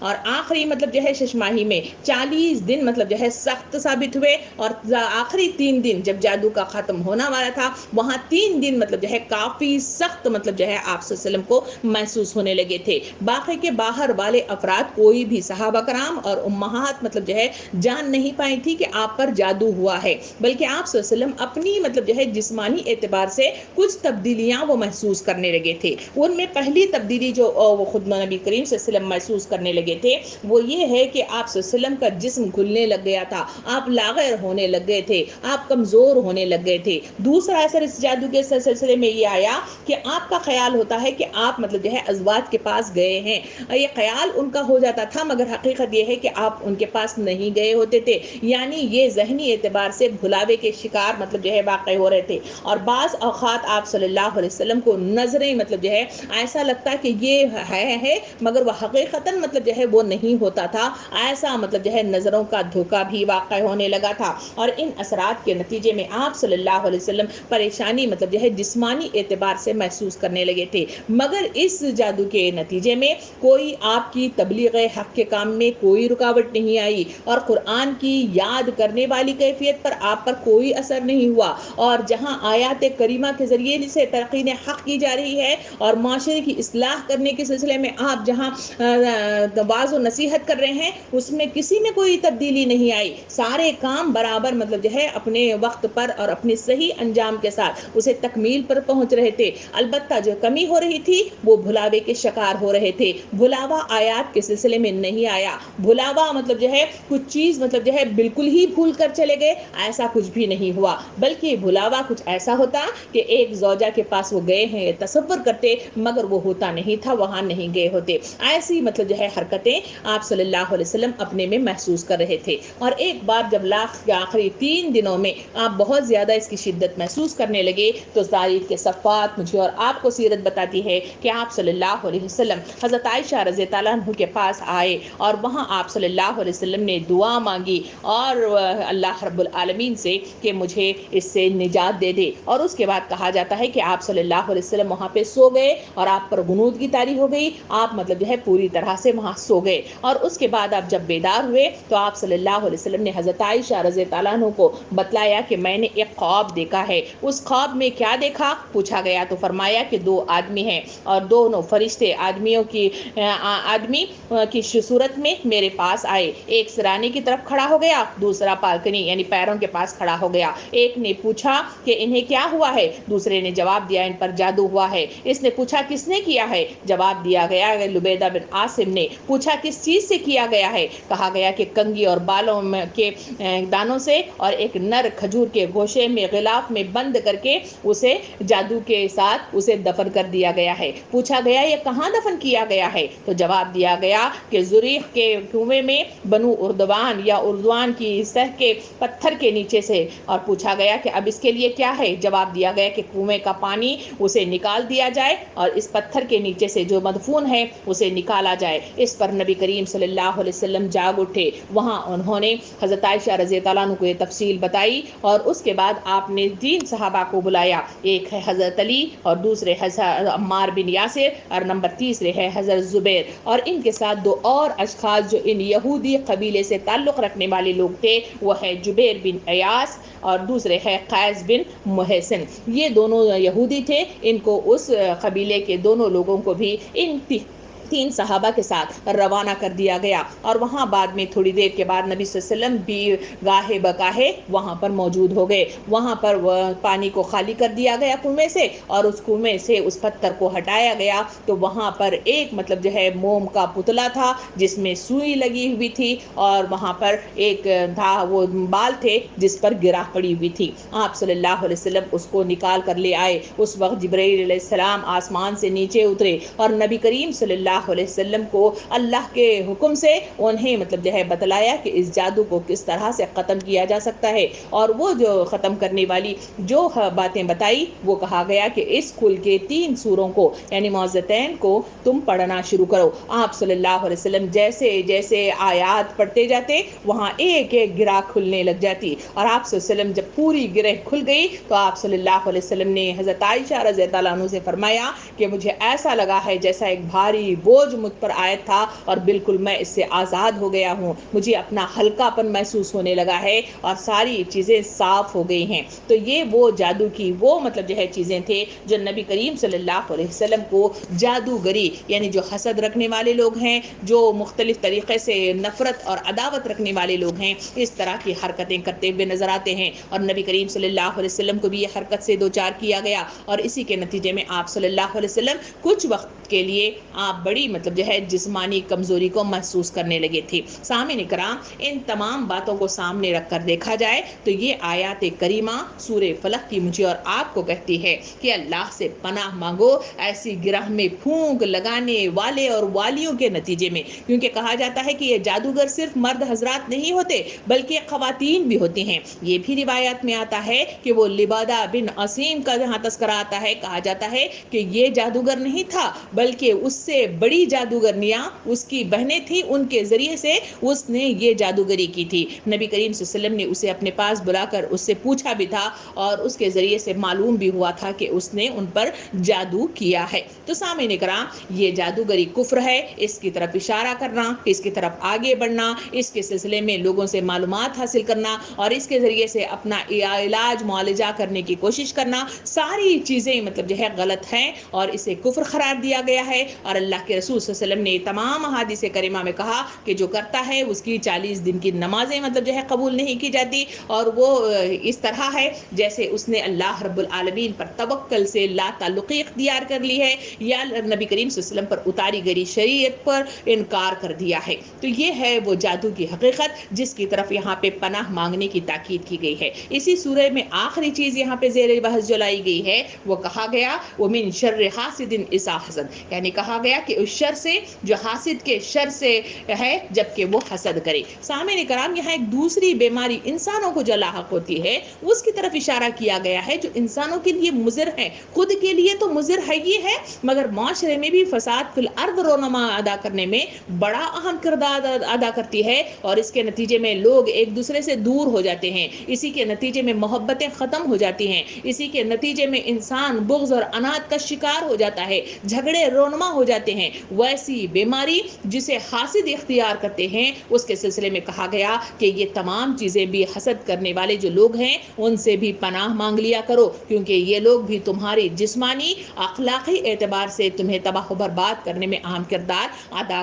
A: اور آخری مطلب جو ہے 6 ماہی میں 40 دن مطلب جو ہے سخت ثابت ہوئے، اور آخری 3 دن جب جادو کا ختم ہونا والا تھا وہاں 3 دن مطلب جو ہے کافی سخت مطلب جو ہے آپ صلی اللہ علیہ وسلم کو محسوس ہونے لگے تھے۔ باقی کے باہر والے افراد کوئی بھی صحابہ کرام اور امہات مطلب جو ہے جان نہیں پائی تھی کہ آپ پر جادو ہوا ہے، بلکہ آپ صلی اللہ علیہ وسلم اپنی مطلب جو ہے جسمانی اعتبار سے کچھ تبدیلیاں وہ محسوس کرنے لگے تھے۔ ان میں پہلی تبدیلی جو وہ خود نبی کریم صلی اللہ علیہ وسلم محسوس کرنے لگے تھے وہ یہ ہے کہ آپ صلی اللہ علیہ وسلم کا جسم کھلنے لگ گیا تھا، آپ لاغر ہونے لگ گئے تھے، آپ کمزور ہونے لگ گئے تھے۔ دوسرا اثر اس جادو کے سلسلے میں یہ آیا کہ آپ کا خیال ہوتا ہے کہ آپ مطلب جو ہے ازواج کے پاس گئے ہیں، یہ خیال ان کا ہو جاتا تھا، مگر حقیقت یہ ہے کہ آپ ان کے پاس نہیں گئے ہوتے تھے، یعنی یہ ذہنی اعتبار سے بھلاوے کے شکار مطلب جو ہے واقع ہو رہے تھے۔ اور بعض اوقات آپ صلی اللہ علیہ وسلم کو نظریں مطلب جو ہے ایسا لگتا کہ یہ ہے مگر وہ حقیقتاً مطلب جو ہے وہ نہیں ہوتا تھا، ایسا مطلب جو ہے نظروں کا دھوکہ بھی واقع ہونے لگا تھا۔ اور ان اثرات کے نتیجے میں آپ صلی اللہ علیہ وسلم پریشانی مطلب جو ہے جسمانی اعتبار سے محسوس کرنے لگے تھے، مگر اس جادو کے نتیجے میں کوئی آپ کی تبلیغ حق کے کام میں کوئی رکاوٹ نہیں آئی، اور قرآن کی یاد کرنے والی کیفیت پر آپ پر کوئی اثر نہیں ہوا، اور جہاں آیات کریمہ کے ذریعے سے تلقین حق کی جا رہی ہے اور معاشرے کی اصلاح کرنے کے سلسلے میں آپ جہاں واعظ و نصیحت کر رہے ہیں اس میں کسی میں کوئی تبدیلی نہیں آئی، سارے کام برابر مطلب جو ہے اپنے وقت پر اور اپنے صحیح انجام کے ساتھ اسے تکمیل پر پہنچ رہے تھے۔ البتہ جو کمی ہو رہی تھی وہ بھلاوے کے شکار ہو رہے تھے، بھلاوا آیات کے سلسلے میں نہیں آیا، بھلاوا مطلب جو ہے کچھ چیز مطلب جو ہے بالکل ہی بھول کر چلے گئے، ایسا کچھ بھی نہیں ہوا، بلکہ بھلاوا کچھ ایسا ہوتا کہ ایک زوجہ کے پاس وہ گئے ہیں تصور کرتے مگر وہ ہوتا نہیں تھا، وہاں نہیں گئے ہوتے، ایسی مطلب جو ہے حرکتیں آپ صلی اللہ علیہ وسلم اپنے میں محسوس کر رہے تھے۔ اور ایک بار جب لاکھ کے آخری 3 دنوں میں آپ بہت زیادہ اس کی شدت محسوس کرنے لگے تو تاریخ کے صفحات مجھے اور آپ کو سیرت بتاتی ہے کہ آپ صلی اللہ علیہ وسلم حضرت عائشہ رضی اللہ عنہ کے پاس آئے، اور وہاں آپ صلی اللہ علیہ وسلم نے دعا مانگی اور اللہ رب العالمین سے کہ مجھے اس سے نجات دے دے، اور اس کے بعد کہا جاتا ہے کہ آپ صلی اللہ علیہ وسلم وہاں پہ سو گئے اور آپ پر غنودگی طاری ہو گئی، آپ مطلب جو ہے پوری طرح سے وہاں سو گئے، اور اس کے بعد آپ جب بیدار ہوئے تو آپ صلی اللہ علیہ وسلم نے حضرت عائشہ رضی اللہ عنہ کو بتلایا کہ میں نے ایک خواب دیکھا ہے۔ اس خواب میں کیا دیکھا پوچھا گیا تو فرمایا کہ 2 آدمی ہیں اور دونوں فرشتے آدمی کی صورت میں میرے پاس آئے، ایک سرانے کی طرف کھڑا ہو گیا، دوسرا بالکنی یعنی پیروں کے پاس کھڑا ہو گیا۔ ایک نے پوچھا کہ انہیں کیا ہوا ہے، دوسرے نے جواب دیا ان پر جادو ہوا ہے۔ اس نے پوچھا کس نے کیا ہے، جواب دیا گیا لبیدہ بن عاصم نے۔ پوچھا کس چیز سے کیا گیا ہے، کہا گیا کہ کنگھی اور بالوں کے دانوں سے، اور ایک نر کھجور کے گوشے میں غلاف میں بند کر کے اسے جادو کے ساتھ اسے دفن کر دیا گیا ہے۔ پوچھا گیا یہ کہاں دفن کیا گیا ہے، تو جواب دیا گیا کہ زریح کے کنویں میں بنو اردوان یا اردوان کی سہ کے پتھر کے نیچے سے۔ اور پوچھا گیا کہ اب اس کے لیے کیا ہے، جواب دیا گیا کہ کنویں کا پانی اسے نکال دیا جائے اور اس پتھر کے نیچے سے جو مدفون ہے اسے نکالا جائے۔ اس پر نبی کریم صلی اللہ علیہ وسلم جاگ اٹھے، وہاں انہوں نے حضرت عائشہ رضی اللہ عنہ کو یہ تفصیل بتائی، اور اس کے بعد آپ نے 3 صحابہ کو بلایا، ایک ہے حضرت علی اور دوسرے حضرت عمار بن یاسر اور نمبر تیسرے ہے حضرت زبیر، اور ان کے ساتھ 2 اور اشخاص جو ان یہودی قبیلے سے تعلق رکھنے والے لوگ تھے، وہ ہے جبیر بن ایاس اور دوسرے ہے قیس بن محسن۔ یہ دونوں یہودی تھے، ان کو اس قبیلے کے دونوں لوگوں کو بھی ان 3 صحابہ کے ساتھ روانہ کر دیا گیا، اور وہاں بعد میں تھوڑی دیر کے بعد نبی صلی اللہ علیہ وسلم بھی گاہے بگاہے وہاں پر موجود ہو گئے۔ وہاں پر پانی کو خالی کر دیا گیا کنویں سے، اور اس کنویں سے اس پتھر کو ہٹایا گیا تو وہاں پر ایک مطلب جو ہے موم کا پتلا تھا جس میں سوئی لگی ہوئی تھی، اور وہاں پر ایک تھا وہ بال تھے جس پر گرہ پڑی ہوئی تھی۔ آپ صلی اللہ علیہ وسلم اس کو نکال کر لے آئے۔ اس وقت جبرائیل علیہ السلام آسمان سے نیچے اترے اور نبی کریم صلی اللہ علیہ وسلم کو اللہ کے حکم سے انہیں مطلب جو ہے بتلایا کہ اس جادو کو کس طرح سے ختم کیا جا سکتا ہے، اور وہ جو ختم کرنے والی جو باتیں بتائی وہ کہا گیا کہ اس کل کے 3 سوروں کو یعنی معوذتین کو تم پڑھنا شروع کرو۔ آپ صلی اللہ علیہ وسلم جیسے جیسے آیات پڑھتے جاتے وہاں ایک ایک گرہ کھلنے لگ جاتی، اور آپ صلی اللہ علیہ وسلم جب پوری گرہ کھل گئی تو آپ صلی اللہ علیہ وسلم نے حضرت عائشہ رضی اللہ عنہ سے فرمایا کہ مجھے ایسا لگا ہے جیسا ایک بھاری بوجھ مجھ پر عائد تھا اور بالکل میں اس سے آزاد ہو گیا ہوں، مجھے اپنا ہلکا پن محسوس ہونے لگا ہے اور ساری چیزیں صاف ہو گئی ہیں۔ تو یہ وہ جادو کی وہ مطلب جو ہے چیزیں تھے جو نبی کریم صلی اللہ علیہ وسلم کو جادوگری، یعنی جو حسد رکھنے والے لوگ ہیں، جو مختلف طریقے سے نفرت اور عداوت رکھنے والے لوگ ہیں، اس طرح کی حرکتیں کرتے ہوئے نظر آتے ہیں۔ اور نبی کریم صلی اللہ علیہ وسلم کو بھی یہ حرکت سے دوچار کیا گیا اور اسی کے نتیجے میں آپ صلی اللہ علیہ وسلم کچھ وقت کے لیے آپ بڑی مطلب جو ہے جسمانی کمزوری کو محسوس کرنے لگے تھے۔ سامعین کرام، ان تمام باتوں کو سامنے رکھ کر دیکھا جائے تو یہ آیات کریمہ سورہ فلق کی مجھے اور آپ کو کہتی ہے کہ اللہ سے پناہ مانگو ایسی گرہ میں پھونک لگانے والے اور والیوں کے نتیجے میں، کیونکہ کہا جاتا ہے کہ یہ جادوگر صرف مرد حضرات نہیں ہوتے بلکہ خواتین بھی ہوتی ہیں۔ یہ بھی روایات میں آتا ہے کہ وہ لبادہ بن عصیم کا جہاں تذکرہ آتا ہے، کہا جاتا ہے کہ یہ جادوگر نہیں تھا بلکہ اس سے بڑی جادوگرنیاں اس کی بہنیں تھیں، ان کے ذریعے سے اس نے یہ جادوگری کی تھی۔ نبی کریم صلی اللہ علیہ وسلم نے اسے اپنے پاس بلا کر اس سے پوچھا بھی تھا اور اس کے ذریعے سے معلوم بھی ہوا تھا کہ اس نے ان پر جادو کیا ہے۔ تو سامعین کرام، یہ جادوگری کفر ہے، اس کی طرف اشارہ کرنا، اس کی طرف آگے بڑھنا، اس کے سلسلے میں لوگوں سے معلومات حاصل کرنا اور اس کے ذریعے سے اپنا علاج معالجہ کرنے کی کوشش کرنا، ساری چیزیں مطلب جو ہے غلط ہیں اور اسے کفر قرار دیا گیا ہے۔ اور اللہ کے رسول صلی اللہ علیہ وسلم نے تمام احادیث کریمہ میں کہا کہ جو کرتا ہے اس کی 40 دن کی نمازیں مطلب جو ہے قبول نہیں کی جاتی، اور وہ اس طرح ہے جیسے اس نے اللہ رب العالمین پر توکل سے لا تعلقی اختیار کر لی ہے یا نبی کریم صلی اللہ علیہ وسلم پر اتاری گئی شریعت پر انکار کر دیا ہے۔ تو یہ ہے وہ جادو کی حقیقت جس کی طرف یہاں پہ پناہ مانگنے کی تاکید کی گئی ہے۔ اسی سورہ میں آخری چیز یہاں پہ زیر بحث جو لائی گئی ہے وہ کہا گیا وَمِن شَرِّ حَاسِدٍ إِذَا حَسَدَ، یعنی کہا گیا کہ اس شر سے جو حاسد کے شر سے ہے جبکہ وہ حسد کرے۔ سامعین کرام، یہاں ایک دوسری بیماری انسانوں کو جو لاحق ہوتی ہے اس کی طرف اشارہ کیا گیا ہے جو انسانوں کے لیے مضر ہے، خود کے لیے تو مضر ہے ہی ہے مگر معاشرے میں بھی فساد فی الارض رونما ادا کرنے میں بڑا اہم کردار ادا کرتی ہے اور اس کے نتیجے میں لوگ ایک دوسرے سے دور ہو جاتے ہیں، اسی کے نتیجے میں محبتیں ختم ہو جاتی ہیں، اسی کے نتیجے میں انسان بغض اور انات کا شکار ہو جاتا ہے، جھگڑے رونما ہو جاتے ہیں۔ ویسی بیماری جسے حاسد اختیار کرتے ہیں اس کے سلسلے میں کہا گیا کہ یہ تمام چیزیں بھی حسد کرنے والے جو لوگ ہیں ان سے بھی پناہ مانگ لیا کرو، کیونکہ یہ لوگ بھی تمہاری جسمانی اخلاقی اعتبار سے تمہیں تباہ و برباد کرنے میں اہم کردار ادا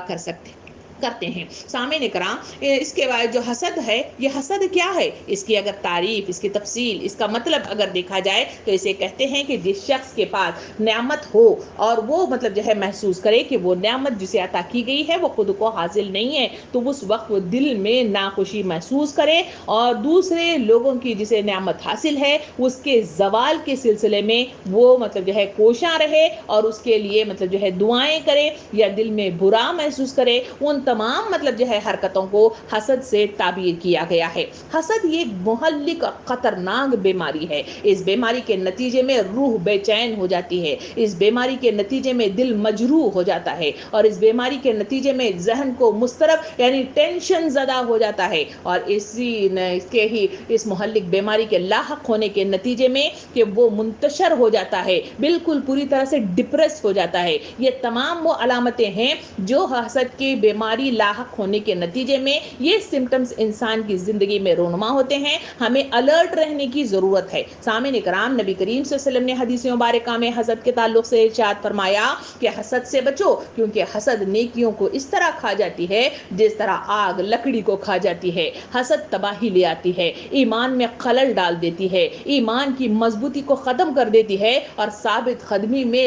A: کرتے ہیں۔ سامعین کرام، اس کے بعد جو حسد ہے، یہ حسد کیا ہے، اس کی اگر تعریف، اس کی تفصیل، اس کا مطلب اگر دیکھا جائے تو اسے کہتے ہیں کہ جس شخص کے پاس نعمت ہو اور وہ مطلب جو ہے محسوس کرے کہ وہ نعمت جسے عطا کی گئی ہے وہ خود کو حاصل نہیں ہے، تو اس وقت وہ دل میں ناخوشی محسوس کرے اور دوسرے لوگوں کی جسے نعمت حاصل ہے اس کے زوال کے سلسلے میں وہ مطلب جو ہے کوشاں رہے اور اس کے لیے مطلب جو ہے دعائیں کرے یا دل میں برا محسوس کرے۔ ان تمام مطلب جو ہے حرکتوں کو حسد سے تعبیر کیا گیا ہے۔ حسد یہ ایک مہلک خطرناک بیماری ہے، اس بیماری کے نتیجے میں روح بے چین ہو جاتی ہے، اس بیماری کے نتیجے میں دل مجروح ہو جاتا ہے اور اس بیماری کے نتیجے میں ذہن کو مضطرب یعنی ٹینشن زدہ ہو جاتا ہے، اور اس مہلک بیماری کے لاحق ہونے کے نتیجے میں کہ وہ منتشر ہو جاتا ہے، بالکل پوری طرح سے ڈپریس ہو جاتا ہے۔ یہ تمام وہ علامتیں ہیں جو حسد کی بیماری لاحق ہونے کے نتیجے میں یہ سمٹمز انسان کی زندگی میں رونما ہوتے ہیں۔ ہمیں الرٹ رہنے کی ضرورت ہے۔ سامعین کرام، نبی کریم صلی اللہ علیہ وسلم نے حدیث مبارکہ میں حسد کے تعلق سے ارشاد فرمایا کہ حسد سے بچو، کیونکہ حسد نیکیوں کو اس طرح کھا جاتی ہے جس طرح آگ لکڑی کو کھا جاتی ہے۔ حسد تباہی لے آتی ہے، ایمان میں خلل ڈال دیتی ہے، ایمان کی مضبوطی کو ختم کر دیتی ہے اور ثابت قدمی میں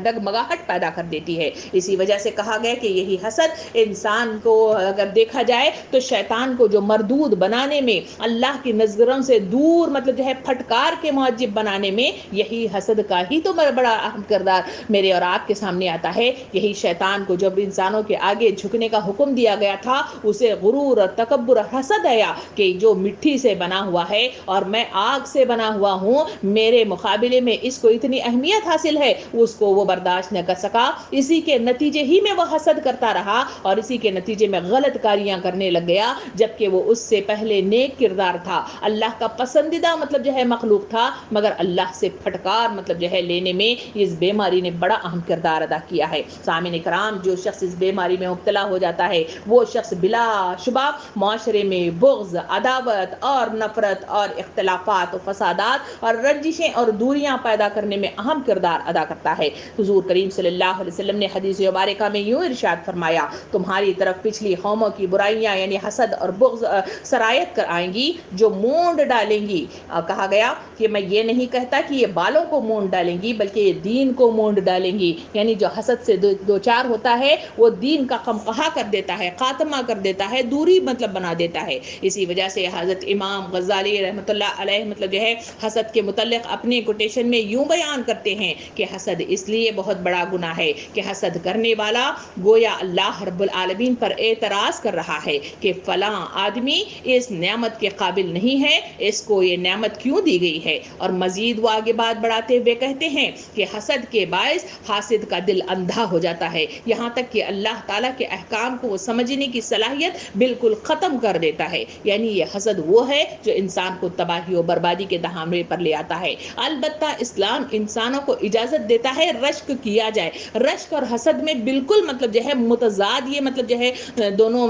A: ڈگمگاہٹ پیدا کر دیتی ہے۔ اسی وجہ سے کہا گیا کہ یہی حسد انسان کو اگر دیکھا جائے تو شیطان کو جو مردود بنانے میں، اللہ کی نظروں سے دور مطلب جو ہے پھٹکار کے معجب بنانے میں یہی حسد کا ہی تو بڑا اہم کردار میرے اور آپ کے سامنے آتا ہے۔ یہی شیطان کو جب انسانوں کے آگے جھکنے کا حکم دیا گیا تھا اسے غرور اور تکبر حسد آیا کہ جو مٹی سے بنا ہوا ہے اور میں آگ سے بنا ہوا ہوں، میرے مقابلے میں اس کو اتنی اہمیت حاصل ہے، اس کو وہ برداشت نہ کر سکا، اسی کے نتیجے ہی میں وہ حسد کرتا رہا اور اور اسی کے نتیجے میں غلط کاریاں کرنے لگ گیا، جبکہ وہ اس سے پہلے نیک کردار تھا، اللہ کا پسندیدہ مطلب جو ہے مخلوق تھا، مگر اللہ سے پھٹکار مطلب جو ہے لینے میں اس بیماری نے بڑا اہم کردار ادا کیا ہے۔ سامعین کرام، جو شخص اس بیماری میں مبتلا ہو جاتا ہے وہ شخص بلا شبہ معاشرے میں بغض، عداوت اور نفرت اور اختلافات و فسادات اور رنجشیں اور دوریاں پیدا کرنے میں اہم کردار ادا کرتا ہے۔ حضور کریم صلی اللہ علیہ وسلم نے حدیث مبارکہ میں یوں ارشاد فرمایا، تمہاری طرف پچھلی قوموں کی برائیاں یعنی حسد اور بغض سرایت کر آئیں گی جو مونڈ ڈالیں گی۔ کہا گیا کہ میں یہ نہیں کہتا کہ یہ بالوں کو مونڈ ڈالیں گی بلکہ یہ دین کو مونڈ ڈالیں گی، یعنی جو حسد سے دو چار ہوتا ہے وہ دین کا خمقہا کر دیتا ہے، خاتمہ کر دیتا ہے، دوری مطلب بنا دیتا ہے۔ اسی وجہ سے حضرت امام غزالی رحمۃ اللہ علیہ مطلب جو ہے حسد کے متعلق اپنے کوٹیشن میں یوں بیان کرتے ہیں کہ حسد اس لیے بہت بڑا گناہ ہے کہ حسد کرنے والا گویا اللہ رب العالمین پر اعتراض کر رہا ہے کہ فلاں آدمی اس نعمت کے قابل نہیں ہے، اس کو یہ نعمت کیوں دی گئی ہے۔ اور مزید وہ آگے بات بڑھاتے ہوئے کہتے ہیں کہ حسد کے باعث حاسد کا دل اندھا ہو جاتا ہے، یہاں تک کہ اللہ تعالیٰ کے احکام کو وہ سمجھنے کی صلاحیت بالکل ختم کر دیتا ہے۔ یعنی یہ حسد وہ ہے جو انسان کو تباہی و بربادی کے دہانے پر لے آتا ہے۔ البتہ اسلام انسانوں کو اجازت دیتا ہے رشک کیا جائے۔ رشک اور حسد میں بالکل مطلب جو ہے متضاد یہ مطلب جو ہے دونوں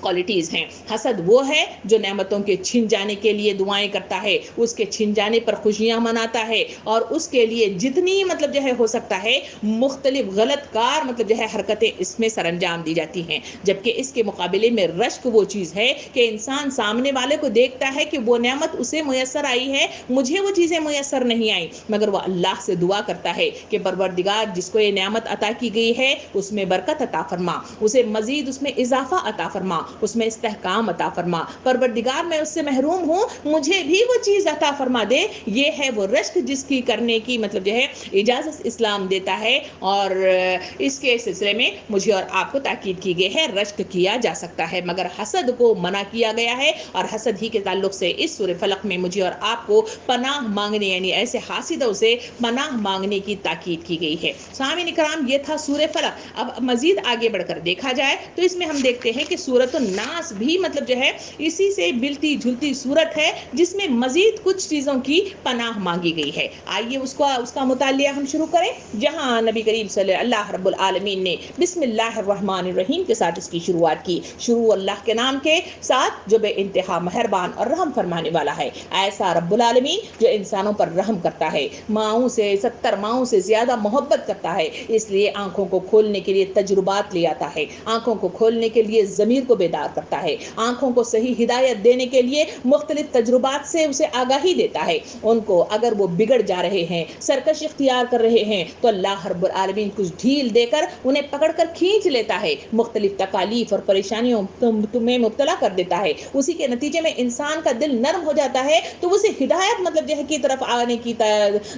A: کوالٹیز ہیں۔ حسد وہ ہے جو نعمتوں کے چھن جانے کے لیے دعائیں کرتا ہے، اس کے چھن جانے پر خوشیاں مناتا ہے اور اس کے لیے جتنی مطلب جو ہے ہو سکتا ہے مختلف غلط کار مطلب جو ہے حرکتیں اس میں سر انجام دی جاتی ہیں۔ جبکہ اس کے مقابلے میں رشک وہ چیز ہے کہ انسان سامنے والے کو دیکھتا ہے کہ وہ نعمت اسے میسر آئی ہے، مجھے وہ چیزیں میسر نہیں آئیں، مگر وہ اللہ سے دعا کرتا ہے کہ پروردگار جس کو یہ نعمت عطا کی گئی ہے اس میں برکت عطا فرما، اسے مزید اس میں اضافہ عطا فرما، اس میں استحکام عطا فرما، پروردگار میں اس سے محروم ہوں، مجھے بھی وہ چیز عطا فرما دے۔ یہ ہے وہ رشک جس کی کرنے کی مطلب جو ہے اجازت اسلام دیتا ہے، اور اس کے سلسلے میں مجھے اور آپ کو تاکید کی گئی ہے رشک کیا جا سکتا ہے، مگر حسد کو منع کیا گیا ہے۔ اور حسد ہی کے تعلق سے اس سورہ فلق میں مجھے اور آپ کو پناہ مانگنے یعنی ایسے حاسدوں سے پناہ مانگنے کی تاکید کی گئی ہے۔ سامعین کرام، یہ تھا سورہ فلق۔ اب مزید آگے بڑھ کر دیکھا جائے تو اس میں ہم دیکھتے ہیں کہ سورۃ الناس بھی مطلب جو ہے اسی سے ملتی جلتی سورت ہے جس میں مزید کچھ چیزوں کی پناہ مانگی گئی ہے۔ آئیے اس کا مطالعہ ہم شروع کریں، جہاں نبی کریم صلی اللہ رب العالمین نے بسم اللہ الرحمن الرحیم کے ساتھ اس کی شروعات کی۔ شروع اللہ کے نام کے ساتھ جو بے انتہا مہربان اور رحم فرمانے والا ہے۔ ایسا رب العالمین جو انسانوں پر رحم کرتا ہے، ماؤں سے 70 ماؤں سے زیادہ محبت کرتا ہے، اس لیے آنکھوں کو کھولنے کے لیے تجربات لے آتا ہے، آنکھوں کو کھولنے کے لیے ضمیر کو بیدار کرتا ہے، آنکھوں کو صحیح ہدایت دینے کے لیے مختلف تجربات سے اسے آگاہی دیتا ہے۔ ان کو اگر وہ بگڑ جا رہے ہیں، سرکش اختیار کر رہے ہیں، تو اللہ رب العالمین کچھ ڈھیل دے کر انہیں پکڑ کر کھینچ لیتا ہے، مختلف تکالیف اور پریشانیوں تمہیں مبتلا کر دیتا ہے۔ اسی کے نتیجے میں انسان کا دل نرم ہو جاتا ہے تو اسے ہدایت مطلب جو ہے کی طرف آنے کی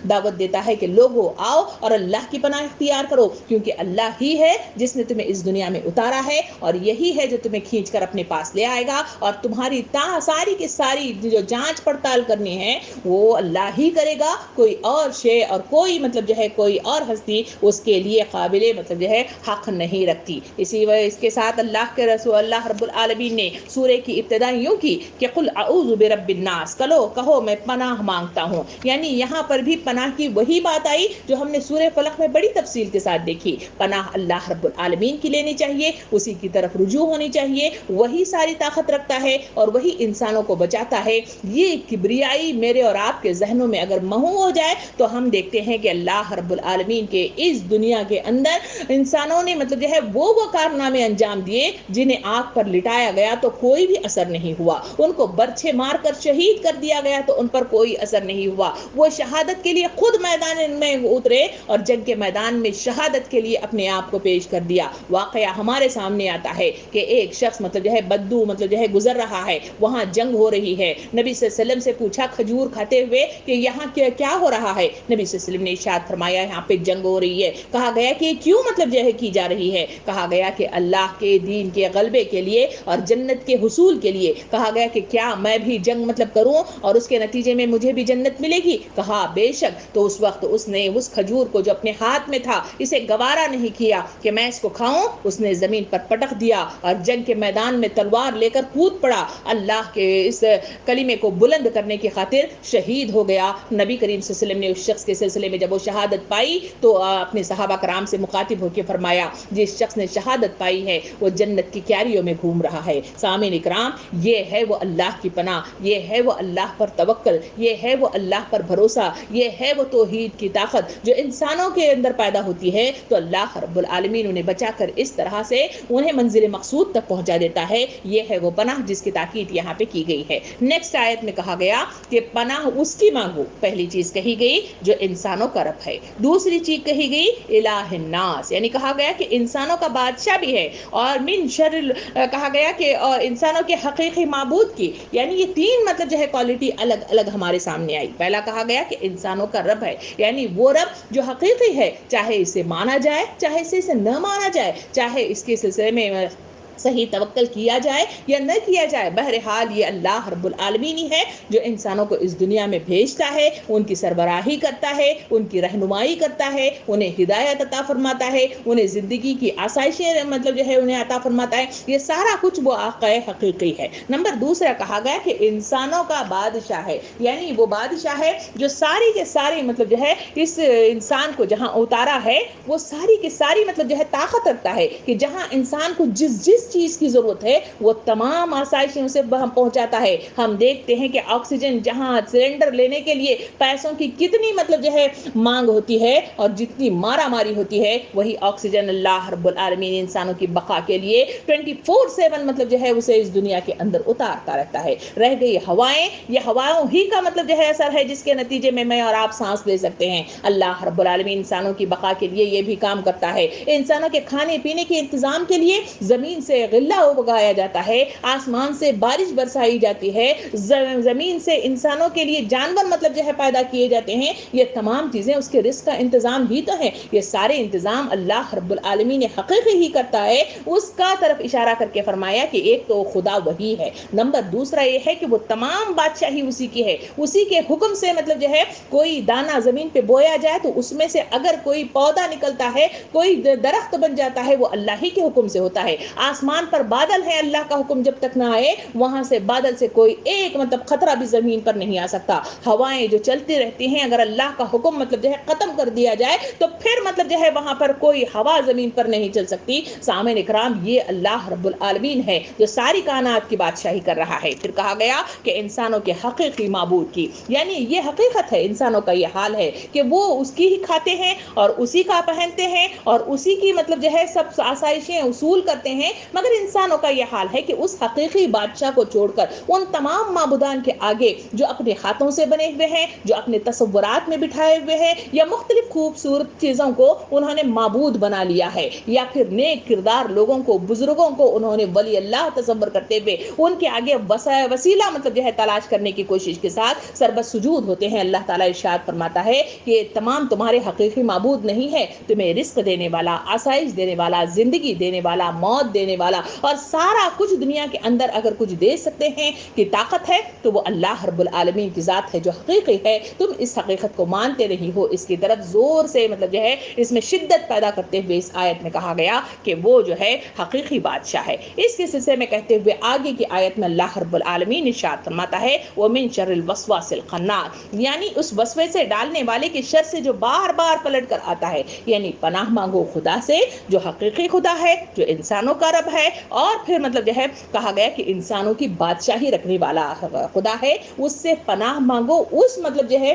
A: دعوت دیتا ہے کہ لوگوں آؤ اور اللہ کی پناہ اختیار کرو، کیونکہ اللہ ہی ہے جس نے تمہیں اس دنیا میں اتارا ہے اور یہی ہے جو تمہیں کھینچ کر اپنے پاس لے آئے گا، اور تمہاری ساری کی ساری جو جانچ پڑتال کرنی ہے وہ اللہ ہی کرے گا۔ کوئی اور شے اور کوئی مطلب جو ہے کوئی اور ہستی اس کے لیے قابل مطلب جو ہے حق نہیں رکھتی۔ اسی وجہ اس کے ساتھ اللہ کے رسول اللہ رب العالمین نے سورہ کی ابتدا یوں کی کہ قل اعوذ برب الناس، کہو میں پناہ مانگتا ہوں۔ یعنی یہاں پر بھی پناہ کی وہی بات آئی جو ہم نے سورہ فلق میں بڑی تفصیل کے ساتھ دیکھی۔ پناہ اللہ رب العالمین کی لینی چاہیے، اسی کی طرف رجوع ہونی چاہیے، وہی ساری طاقت رکھتا ہے اور وہی انسانوں کو بچاتا ہے۔ یہ کبریائی میرے اور آپ کے ذہنوں میں اگر محو ہو جائے تو ہم دیکھتے ہیں کہ اللہ رب العالمین کے اس دنیا کے اندر انسانوں نے مطلب جو ہے وہ کارنامے انجام دیے جنہیں آگ پر لٹایا گیا تو کوئی بھی اثر نہیں ہوا، ان کو برچھے مار کر شہید کر دیا گیا تو ان پر کوئی اثر نہیں ہوا۔ وہ شہادت کے لیے خود میدان میں اترے اور جنگ کے میدان میں شہادت کے لیے اپنے آپ کو پیش کر دیا۔ واقعہ ہمارے سامنے آتا ہے کہ ایک شخص شخص مطلب جو ہے بدو مطلب جو ہے گزر رہا ہے، وہاں جنگ ہو رہی ہے. نبی صلی اللہ علیہ وسلم سے پوچھا کھجور کھاتے ہوئے کہ یہاں کیا ہو رہا ہے؟ نبی صلی اللہ علیہ وسلم نے ارشاد فرمایا یہاں پہ جنگ ہو رہی ہے. کہا گیا کہ کیوں مطلب جو ہے کی جا رہی ہے؟ کہا گیا کہ اللہ کے دین کے غلبے کے لیے اور جنت کے حصول کے لیے. کہا گیا کہ کیا میں بھی جنگ مطلب کروں اور اس کے نتیجے میں مجھے بھی جنت ملے گی؟ کہا بے شک. تو اس وقت اس نے اس کھجور کو جو اپنے ہاتھ میں تھا اسے گوارا نہیں کیا کہ میں اس کو کھاؤں، اس نے زمین پر پٹک دیا اور جنگ کے میدان میں تلوار لے کر کود پڑا. اللہ کے اس کلمے کو بلند کرنے کی خاطر شہید ہو گیا. نبی کریم صلی اللہ علیہ وسلم نے اس شخص کے سلسلے میں جب وہ شہادت پائی تو اپنے صحابہ کرام سے مخاطب ہو کے فرمایا جس شخص نے شہادت پائی ہے وہ جنت کی کیاریوں میں گھوم رہا ہے. سامعین اکرام، یہ ہے وہ اللہ کی پناہ، یہ ہے وہ اللہ پر توکل، یہ ہے وہ اللہ پر بھروسہ، یہ ہے وہ توحید کی طاقت جو انسانوں کے اندر پیدا ہوتی ہے تو اللہ رب العالمین انہیں بچا کر اس طرح سے انہیں منزل مقصود تک پہنچا دیتا ہے. یہ ہے وہ پناہ جس کی تاکید یہاں پہ کی گئی ہے. نیکسٹ آیت میں کہا گیا کہ پناہ اس کی مانگو. پہلی چیز کہی گئی جو انسانوں کا رب ہے، دوسری چیز کہی گئی الہ الناس، یعنی کہا گیا کہ انسانوں کا بادشاہ بھی ہے، اور من شر کہا گیا کہ اور انسانوں کے حقیقی معبود کی. یعنی یہ تین مطلب جو ہے کوالٹی الگ الگ ہمارے سامنے آئی. پہلا کہا گیا کہ انسانوں کا رب ہے، یعنی وہ رب جو حقیقی ہے، چاہے اسے مانا جائے چاہے اسے نہ مانا جائے، چاہے اس کے سلسلے میں صحیح توکل کیا جائے یا نہ کیا جائے، بہرحال یہ اللہ رب العالمین ہی ہے جو انسانوں کو اس دنیا میں بھیجتا ہے، ان کی سربراہی کرتا ہے، ان کی رہنمائی کرتا ہے، انہیں ہدایت عطا فرماتا ہے، انہیں زندگی کی آسائشیں مطلب جو ہے انہیں عطا فرماتا ہے. یہ سارا کچھ وہ آقا حقیقی ہے. نمبر دوسرا کہا گیا کہ انسانوں کا بادشاہ ہے، یعنی وہ بادشاہ ہے جو ساری کے ساری مطلب جو ہے اس انسان کو جہاں اتارا ہے وہ ساری کی ساری مطلب جو ہے طاقت رکھتا ہے کہ جہاں انسان کو جس چیز کی ضرورت ہے وہ تمام آسائشیں اسے پہنچاتا ہے. ہم دیکھتے ہیں کہ آکسیجن جہاں سلنڈر لینے کے لیے پیسوں کی کتنی مطلب جو ہے مانگ ہوتی ہے اور جتنی مارا ماری ہوتی ہے، وہی آکسیجن اللہ رب العالمین انسانوں کی بقا کے لیے 24/7 مطلب جو ہے اسے اس دنیا کے اندر اتارتا رہتا ہے. رہ گئی ہوائیں، یہ ہواؤں ہی کا مطلب جو ہے اثر ہے جس کے نتیجے میں اور آپ سانس لے سکتے ہیں. اللہ رب العالمین انسانوں کی بقا کے لیے یہ بھی کام کرتا ہے. انسانوں کے کھانے پینے کے انتظام کے لیے زمین سے غلہ اگایا جاتا ہے، آسمان سے بارش برسائی جاتی ہے، زمین سے انسانوں کے لیے جانور مطلب جو ہے پیدا کیے جاتے ہیں. یہ تمام چیزیں اس کے رزق کا انتظام ہی تو ہے. یہ سارے انتظام اللہ رب العالمین نے حقیقی ہی کرتا ہے. اس کا طرف اشارہ کر کے فرمایا کہ ایک تو خدا وہی ہے، نمبر دوسرا یہ ہے کہ وہ تمام بادشاہی اسی کی ہے. اسی کے حکم سے مطلب جو ہے کوئی دانہ زمین پہ بویا جائے تو اس میں سے اگر کوئی پودا نکلتا ہے، کوئی درخت بن جاتا ہے، وہ اللہ ہی کے حکم سے ہوتا ہے. آسمان پر بادل ہے، اللہ کا حکم جب تک نہ آئے وہاں سے بادل سے کوئی ایک مطلب خطرہ بھی زمین پر نہیں آ سکتا. ہوائیں جو چلتی رہتی ہیں اگر اللہ کا حکم مطلب جو ہے ختم کر دیا جائے تو پھر مطلب جو ہے وہاں پر کوئی ہوا زمین پر نہیں چل سکتی. سامعین اکرام، یہ اللہ رب العالمین ہے جو ساری کائنات کی بادشاہی کر رہا ہے. پھر کہا گیا کہ انسانوں کے حقیقی معبود کی، یعنی یہ حقیقت ہے، انسانوں کا یہ حال ہے کہ وہ اس کی ہی کھاتے ہیں اور اسی کا پہنتے ہیں اور اسی کی مطلب جو ہے سب آسائشیں اصول کرتے ہیں. مگر انسانوں کا یہ حال ہے کہ اس حقیقی بادشاہ کو چھوڑ کر ان تمام معبودان کے آگے جو اپنے ہاتھوں سے بنے ہوئے ہیں، جو اپنے تصورات میں بٹھائے ہوئے ہیں، یا مختلف خوبصورت چیزوں کو انہوں نے معبود بنا لیا ہے، یا پھر نیک کردار لوگوں کو، بزرگوں کو انہوں نے ولی اللہ تصور کرتے ہوئے ان کے آگے وسیلہ مطلب جو ہے تلاش کرنے کی کوشش کے ساتھ سربت سجود ہوتے ہیں. اللہ تعالیٰ ارشاد فرماتا ہے کہ یہ تمام تمہارے حقیقی معبود نہیں ہے. تمہیں رزق دینے والا، آسائش دینے والا، زندگی دینے والا، موت دینے والا اور سارا کچھ دنیا کے اندر اگر کچھ دے سکتے ہیں کہ طاقت ہے تو وہ اللہ رب العالمین کی ذات ہے جو حقیقی ہے. تم اس حقیقت کو مانتے نہیں ہو. اس کی طرف زور سے مطلب جو ہے اس میں شدت پیدا کرتے ہوئے اس آیت میں کہا گیا کہ وہ جو ہے حقیقی بادشاہ ہے. اس کے سلسلے میں کہتے ہوئے آگے کی آیت میں اللہ رب العالمین ارشاد فرماتا ہے وَمِن شَرِّ الْوَسْوَاسِ الْخَنَّاسِ، یعنی اس وسوسے سے ڈالنے والے کے شر سے جو بار بار پلٹ کر آتا ہے. یعنی پناہ مانگو خدا سے جو حقیقی خدا ہے، جو انسانوں کا رب ہے، اور پھر مطلب جو ہے کہا گیا کہ انسانوں کی بادشاہی رکھنے والا خدا ہے. اس سے پناہ مانگو، اس مطلب جو ہے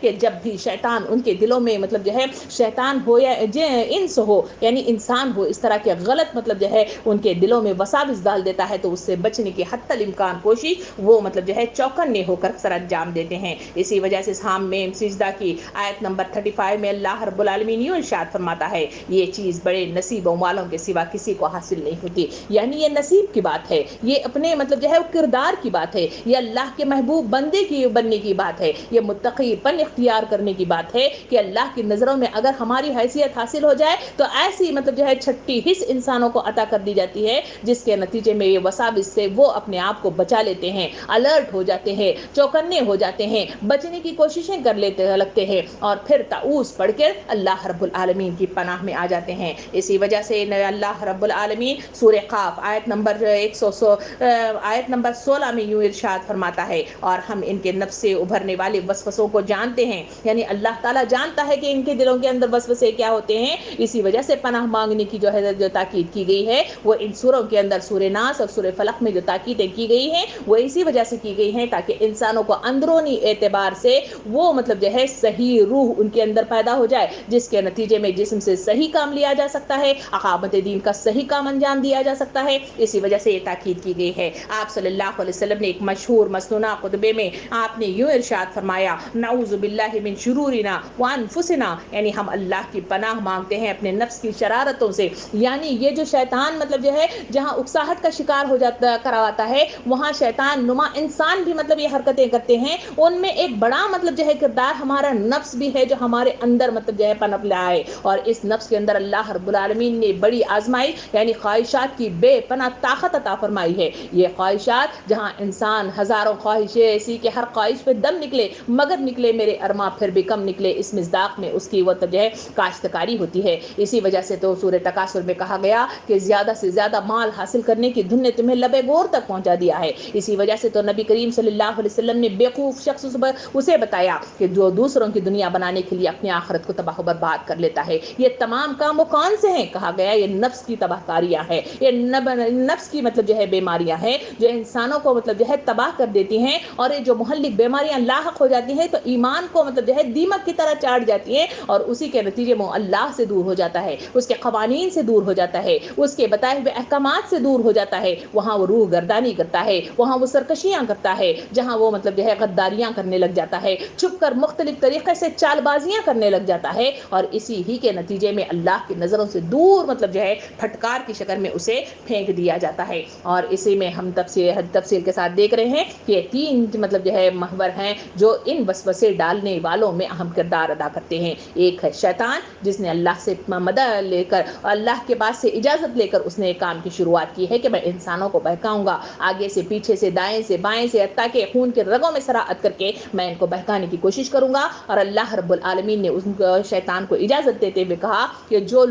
A: کہ جب بھی شیطان ان کے دلوں میں مطلب جو ہے شیطان ہو یا انس ہو یعنی انسان ہو، اس طرح کے غلط مطلب جو ہے ان کے دلوں میں وساوس ڈال دیتا ہے تو اس سے بچنے کی حتی الامکان کوشش وہ مطلب جو ہے چوکنے ہو کر سر انجام دیتے ہیں۔ اسی وجہ سے ہم میں سجدہ کی آیت نمبر 35 میں اللہ رب العالمین یوں ارشاد فرماتا ہے، یہ چیز بڑے نصیبوں والوں کے سوا کسی کو حاصل نہیں ہوتی۔ یعنی یہ نصیب کی بات ہے، یہ اپنے مطلب جو ہے کردار کی بات ہے، یہ اللہ کے محبوب بندے کی بننے کی بات ہے، یہ متقی پن اختیار کرنے کی بات ہے کہ اللہ کی نظروں میں اگر ہماری حیثیت حاصل ہو جائے تو ایسی مطلب جو ہے چھٹی حص انسانوں کو عطا کر دی جاتی ہے جس کے نتیجے میں یہ وساوس سے وہ اپنے آپ کو بچا لیتے ہیں، الرٹ ہو جاتے ہیں، چوکنے ہو جاتے ہیں، بچنے کی کوششیں کر لگتے ہیں اور پھر تعوذ پڑھ کر اللہ رب العالمین کی پناہ میں آ جاتے ہیں۔ اسی وجہ سے اللہ رب العالمین سورہ قاف آیت نمبر 16 میں یوں ارشاد فرماتا ہے، اور ہم ان کے نفس سے ابھرنے والے وسوسوں کو جانتے ہیں، یعنی اللہ تعالیٰ جانتا ہے کہ ان کے دلوں کے اندر وسوسے کیا ہوتے ہیں۔ اسی وجہ سے پناہ مانگنے کی جو تاکید کی گئی ہے وہ ان سوروں کے اندر سورہ ناس اور سورہ فلق میں جو تاکیدیں کی گئی ہیں وہ اسی وجہ سے کی گئی ہیں تاکہ انسانوں کو اندرونی اعتبار سے وہ مطلب جو ہے صحیح روح ان کے اندر پیدا ہو جائے، جس کے نتیجے میں جسم سے صحیح کام لیا جا سکتا ہے، اقامت دین کا صحیح کام انجام دیا جا سکتا ہے۔ اسی وجہ سے یہ تاکید کی گئی ہے۔ آپ صلی اللہ علیہ وسلم نے ایک مشہور مسنونہ خطبے میں آپ نے یوں ارشاد فرمایا، نعوذ باللہ من شرورنا وانفسنا، یعنی ہم اللہ کی پناہ مانگتے ہیں اپنے نفس کی شرارتوں سے۔ یعنی یہ جو شیطان مطلب جو ہے جہاں اکساہٹ کا شکار ہو جاتا کرواتا ہے وہاں شیطان نما انسان بھی مطلب یہ حرکتیں کرتے ہیں، ان میں ایک بڑا مطلب جو ہے کردار ہمارا نفس بھی ہے جو ہمارے اندر مطلب جو ہے پنپ لیا ہے، اور اس نفس کے اندر اللہ رب العالمین نے بڑی آزمائی یعنی خواہشات کی بے پناہ طاقت عطا فرمائی ہے۔ یہ خواہشات جہاں انسان ہزاروں خواہشیں ایسی کہ ہر خواہش پہ دم نکلے مگر نکلے میرے ارما پھر بھی کم نکلے، اس مصداق میں اس کی وہ جو ہے کاشتکاری ہوتی ہے۔ اسی وجہ سے تو سورہ تکاثر میں کہا گیا کہ زیادہ سے زیادہ مال حاصل کرنے کی دھن نے تمہیں لبے گور تک پہنچا دیا ہے۔ اسی وجہ سے تو نبی کریم صلی اللہ علیہ وسلم نے بیوقوف شخص اسے بتایا کہ جو دوسروں کی دنیا بنانے کے لیے اپنی آخرت کو تباہ و برباد کر لیتا ہے۔ یہ تمام کام وہ کون سے ہیں؟ کہا گیا یہ نفس کی تباہ کاریاں ہیں، یہ نفس کی مطلب جو ہے بیماریاں ہیں جو انسانوں کو مطلب جو ہے تباہ کر دیتی ہیں، اور یہ جو مہلک بیماریاں لاحق ہو جاتی ہیں تو ایمان کو مطلب جو ہے دیمک کی طرح چاٹ جاتی ہیں، اور اسی کے نتیجے میں اللہ سے دور ہو جاتا ہے، اس کے قوانین سے دور ہو جاتا ہے، اس کے بتائے ہوئے احکامات سے دور ہو جاتا ہے۔ وہاں وہ روح گردانی کرتا ہے، وہاں وہ سرکشیاں کرتا ہے، جہاں وہ مطلب جو ہے غداریاں کرنے لگ جاتا ہے، چھپ کر مختلف طریقے سے چال بازیاں کرنے لگ جاتا ہے، اور اسی ہی کے نتیجے میں اللہ کی نظروں سے دور مطلب جو ہے پھٹکار کی شکل میں اسے پھینک دیا جاتا ہے۔ اور اسی میں ہم تفصیل کے ساتھ دیکھ رہے ہیں کہ یہ تین مطلب جو ہے محور ہیں جو ان وسوسے ڈالنے والوں میں اہم کردار ادا کرتے ہیں۔ ایک ہے شیطان جس نے اللہ سے مدد لے کر اللہ کے پاس سے اجازت لے کر اس نے کام کی شروعات کی ہے کہ میں انسانوں کو بہکاؤں گا، آگے سے پیچھے سے دائیں سے بائیں سے حتیٰ کہ خون کے رگوں میں سراعت کر کے میں ان کو بہکانے کی کوشش کروں گا۔ اور اللہ رب العالمین نے اس شیطان کو اجازت دیتے ہوئے کہا کہ جو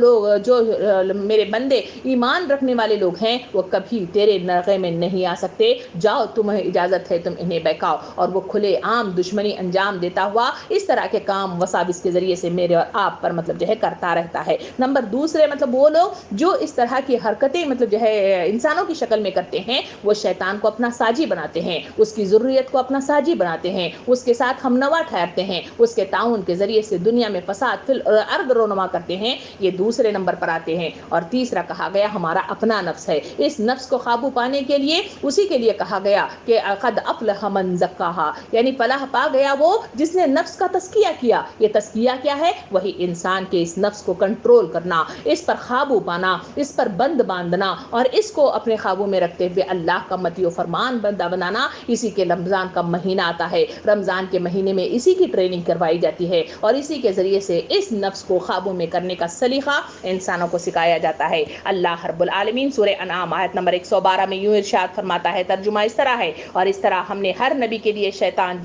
A: میرے بندے ایمان رکھنے والے لوگ ہیں وہ کبھی تیرے نرغے میں نہیں آ سکتے، جاؤ تمہیں اجازت ہے تم انہیں بہکاؤ۔ اور وہ کھلے عام دشمنی انجام دیتا ہوا اس طرح کے کام وساوس کے ذریعے سے میرے اور آپ پر مطلب جو ہے کرتا رہتا ہے۔ نمبر دوسرے مطلب وہ لوگ جو اس طرح کی حرکتیں مطلب جو ہے انسانوں کی شکل میں کرتے ہیں وہ شیطان کو اپنا ساجی بناتے ہیں، اس کی ضروریت کو اپنا ساجی بناتے ہیں، اس کے ساتھ ہم نوا ٹھہرتے ہیں، اس کے تعاون کے ذریعے سے دنیا میں فساد فی الارض رونما کرتے ہیں، یہ دوسرے نمبر پر آتے ہیں۔ اور تیسرا کہا گیا ہمارا اپنا نفس ہے، اس نفس کو قابو پانے کے لیے اسی کے لیے کہا گیا کہ قد افلح من زکاہا، یعنی فلاح پا گیا وہ جس نے نفس کا تزکیہ کیا۔ یہ تزکیہ کیا ہے؟ وہی انسان کے اس نفس کو کنٹرول کرنا، اس پر قابو پانا، اس پر بند باندھنا، اور اس کو اپنے قابو میں رکھتے ہوئے اللہ کا مطیع و فرمان بندہ بنانا۔ اسی کے رمضان کا مہینہ آتا ہے، رمضان کے مہینے میں اسی کی ٹریننگ کروائی جاتی ہے، اور اسی کے ذریعے سے اس نفس کو قابو میں کرنے کا سلیقہ انسانوں کو سکھایا جاتا ہے۔ اللہ رب العالمین سورہ انعام آیت نمبر 112 میں یوں ارشاد فرماتا ہے، ترجمہ اس طرح ہے، اور اس طرح ہم نے ہر نبی کے لیے شیطان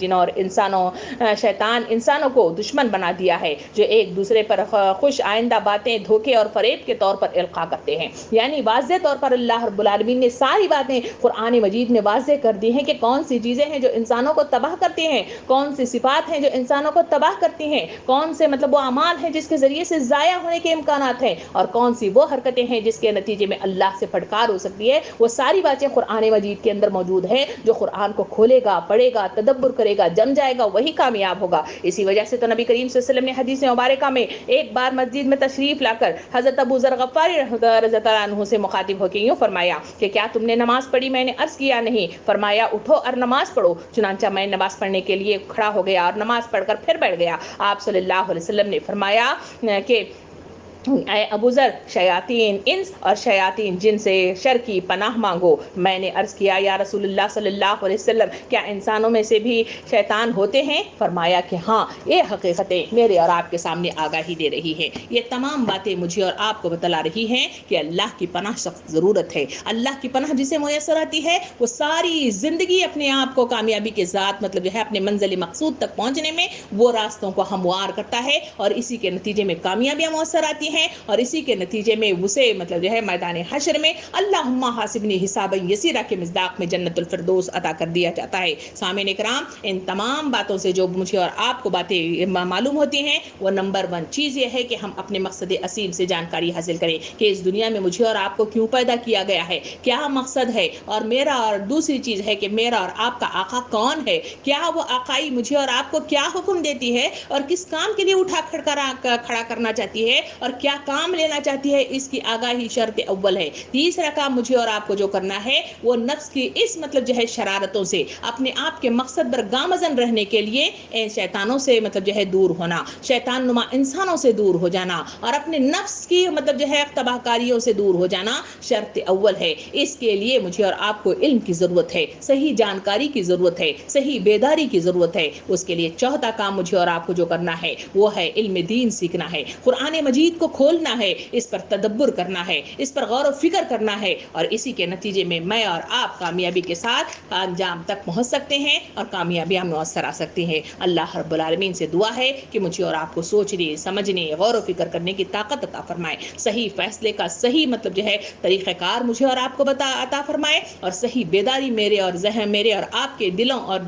A: انسانوں کو دشمن بنا دیا ہے جو ایک دوسرے پر خوش آئندہ باتیں دھوکے اور فریب کے طور پر القاء کرتے ہیں۔ یعنی واضح طور پر اللہ رب العالمین نے ساری باتیں قرآن مجید میں واضح کر دی ہیں کہ کون سی چیزیں ہیں جو انسانوں کو تباہ کرتی ہیں، کون سی صفات ہیں جو انسانوں کو تباہ کرتی ہیں، کون سے مطلب وہ اعمال ہیں جس کے ذریعے سے ضائع ہونے کے امکانات ہیں، اور کون سی وہ حرکتیں ہیں جس کے نتیجے میں اللہ سے پھٹکار ہو سکتی ہے۔ وہ ساری باتیں قرآن مجید کے اندر موجود ہیں جو قرآن قرآن کو کھولے گا، پڑھے گا، تدبر کرے گا، جم جائے گا، وہی کامیاب ہوگا۔ اسی وجہ سے تو نبی کریم صلی اللہ علیہ وسلم نے حدیث مبارکہ میں ایک بار مسجد میں تشریف لا کر حضرت ابو ذر غفاری رضی اللہ عنہ سے مخاطب ہو کے یوں فرمایا کہ کیا تم نے نماز پڑھی؟ میں نے عرض کیا نہیں۔ فرمایا اٹھو اور نماز پڑھو۔ چنانچہ میں نماز پڑھنے کے لیے کھڑا ہو گیا اور نماز پڑھ کر پھر بیٹھ گیا۔ آپ صلی اللہ علیہ وسلم نے فرمایا کہ اے ابو ذر، شیاطین انس اور شیاطین جن سے شر کی پناہ مانگو۔ میں نے عرض کیا یا رسول اللہ صلی اللہ علیہ وسلم، کیا انسانوں میں سے بھی شیطان ہوتے ہیں؟ فرمایا کہ ہاں، یہ حقیقتیں میرے اور آپ کے سامنے آگاہی دے رہی ہے۔ یہ تمام باتیں مجھے اور آپ کو بتلا رہی ہیں کہ اللہ کی پناہ سخت ضرورت ہے۔ اللہ کی پناہ جسے میسر آتی ہے وہ ساری زندگی اپنے آپ کو کامیابی کے ذات مطلب جو ہے اپنے منزل مقصود تک پہنچنے میں وہ راستوں کو ہموار کرتا ہے، اور اسی کے نتیجے میں کامیابیاں میسر آتی ہیں، اور اسی کے نتیجے میں اسے مطلب جو ہے میدان حشر میں اللہم حاسبنی حسابا یسیرا کے مصداق میں جنت الفردوس عطا کر دیا جاتا ہے۔ سامعین کرام، ان تمام باتوں سے جو مجھے اور آپ کو باتیں معلوم ہوتی ہیں، وہ نمبر 1 چیز یہ ہے کہ ہم اپنے مقصد اصیل سے جانکاری حاصل کریں کہ اس دنیا میں مجھے اور آپ کو کیوں پیدا کیا گیا ہے، کیا مقصد ہے، اور دوسری چیز ہے کہ میرا اور آپ کا آقا کون ہے، کیا وہ آقائی مجھے اور آپ کو کیا حکم دیتی ہے اور کس کام کے لیے اٹھا کھڑا کرنا چاہتی ہے اور کیا کام لینا چاہتی ہے، اس کی آگاہی شرط اول ہے۔ تیسرا کام مجھے اور آپ کو جو کرنا ہے وہ نفس کی اس مطلب جو ہے شرارتوں سے اپنے آپ کے مقصد پر گامزن رہنے کے لیے شیطانوں سے مطلب جو ہے دور ہونا، شیطان نما انسانوں سے دور ہو جانا اور اپنے نفس کی مطلب جو ہے تباہ کاریوں سے دور ہو جانا شرط اول ہے۔ اس کے لیے مجھے اور آپ کو علم کی ضرورت ہے، صحیح جانکاری کی ضرورت ہے، صحیح بیداری کی ضرورت ہے۔ اس کے لیے چوتھا کام مجھے اور آپ کو جو کرنا ہے وہ ہے علم دین سیکھنا ہے، قرآن مجید کو کھولنا ہے، اس پر تدبر کرنا ہے، اس پر غور و فکر کرنا ہے، اور اسی کے نتیجے میں میں اور آپ کامیابی کے ساتھ انجام تک پہنچ سکتے ہیں اور کامیابیاں میسر آ سکتی ہیں۔ اللہ رب العالمین سے دعا ہے کہ مجھے اور آپ کو سوچنے، سمجھنے، غور و فکر کرنے کی طاقت عطا فرمائے، صحیح فیصلے کا صحیح مطلب جو ہے طریقہ کار مجھے اور آپ کو عطا فرمائے، اور صحیح بیداری میرے اور آپ کے دلوں اور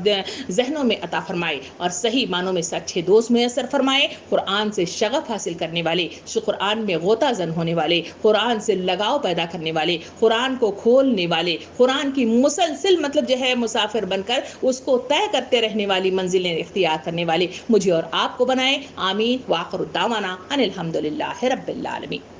A: ذہنوں میں عطا فرمائے، اور صحیح معنوں میں سچے دوست میسر فرمائے، قرآن سے شغف حاصل کرنے والے، قرآن میں غوطہ زن ہونے والے، قرآن سے لگاؤ پیدا کرنے والے، قرآن کو کھولنے والے، قرآن کی مسلسل مطلب جو ہے مسافر بن کر اس کو طے کرتے رہنے والی منزلیں اختیار کرنے والے مجھے اور آپ کو بنائے۔ آمین۔ وآخر الدعوانا ان الحمدللہ رب العالمین۔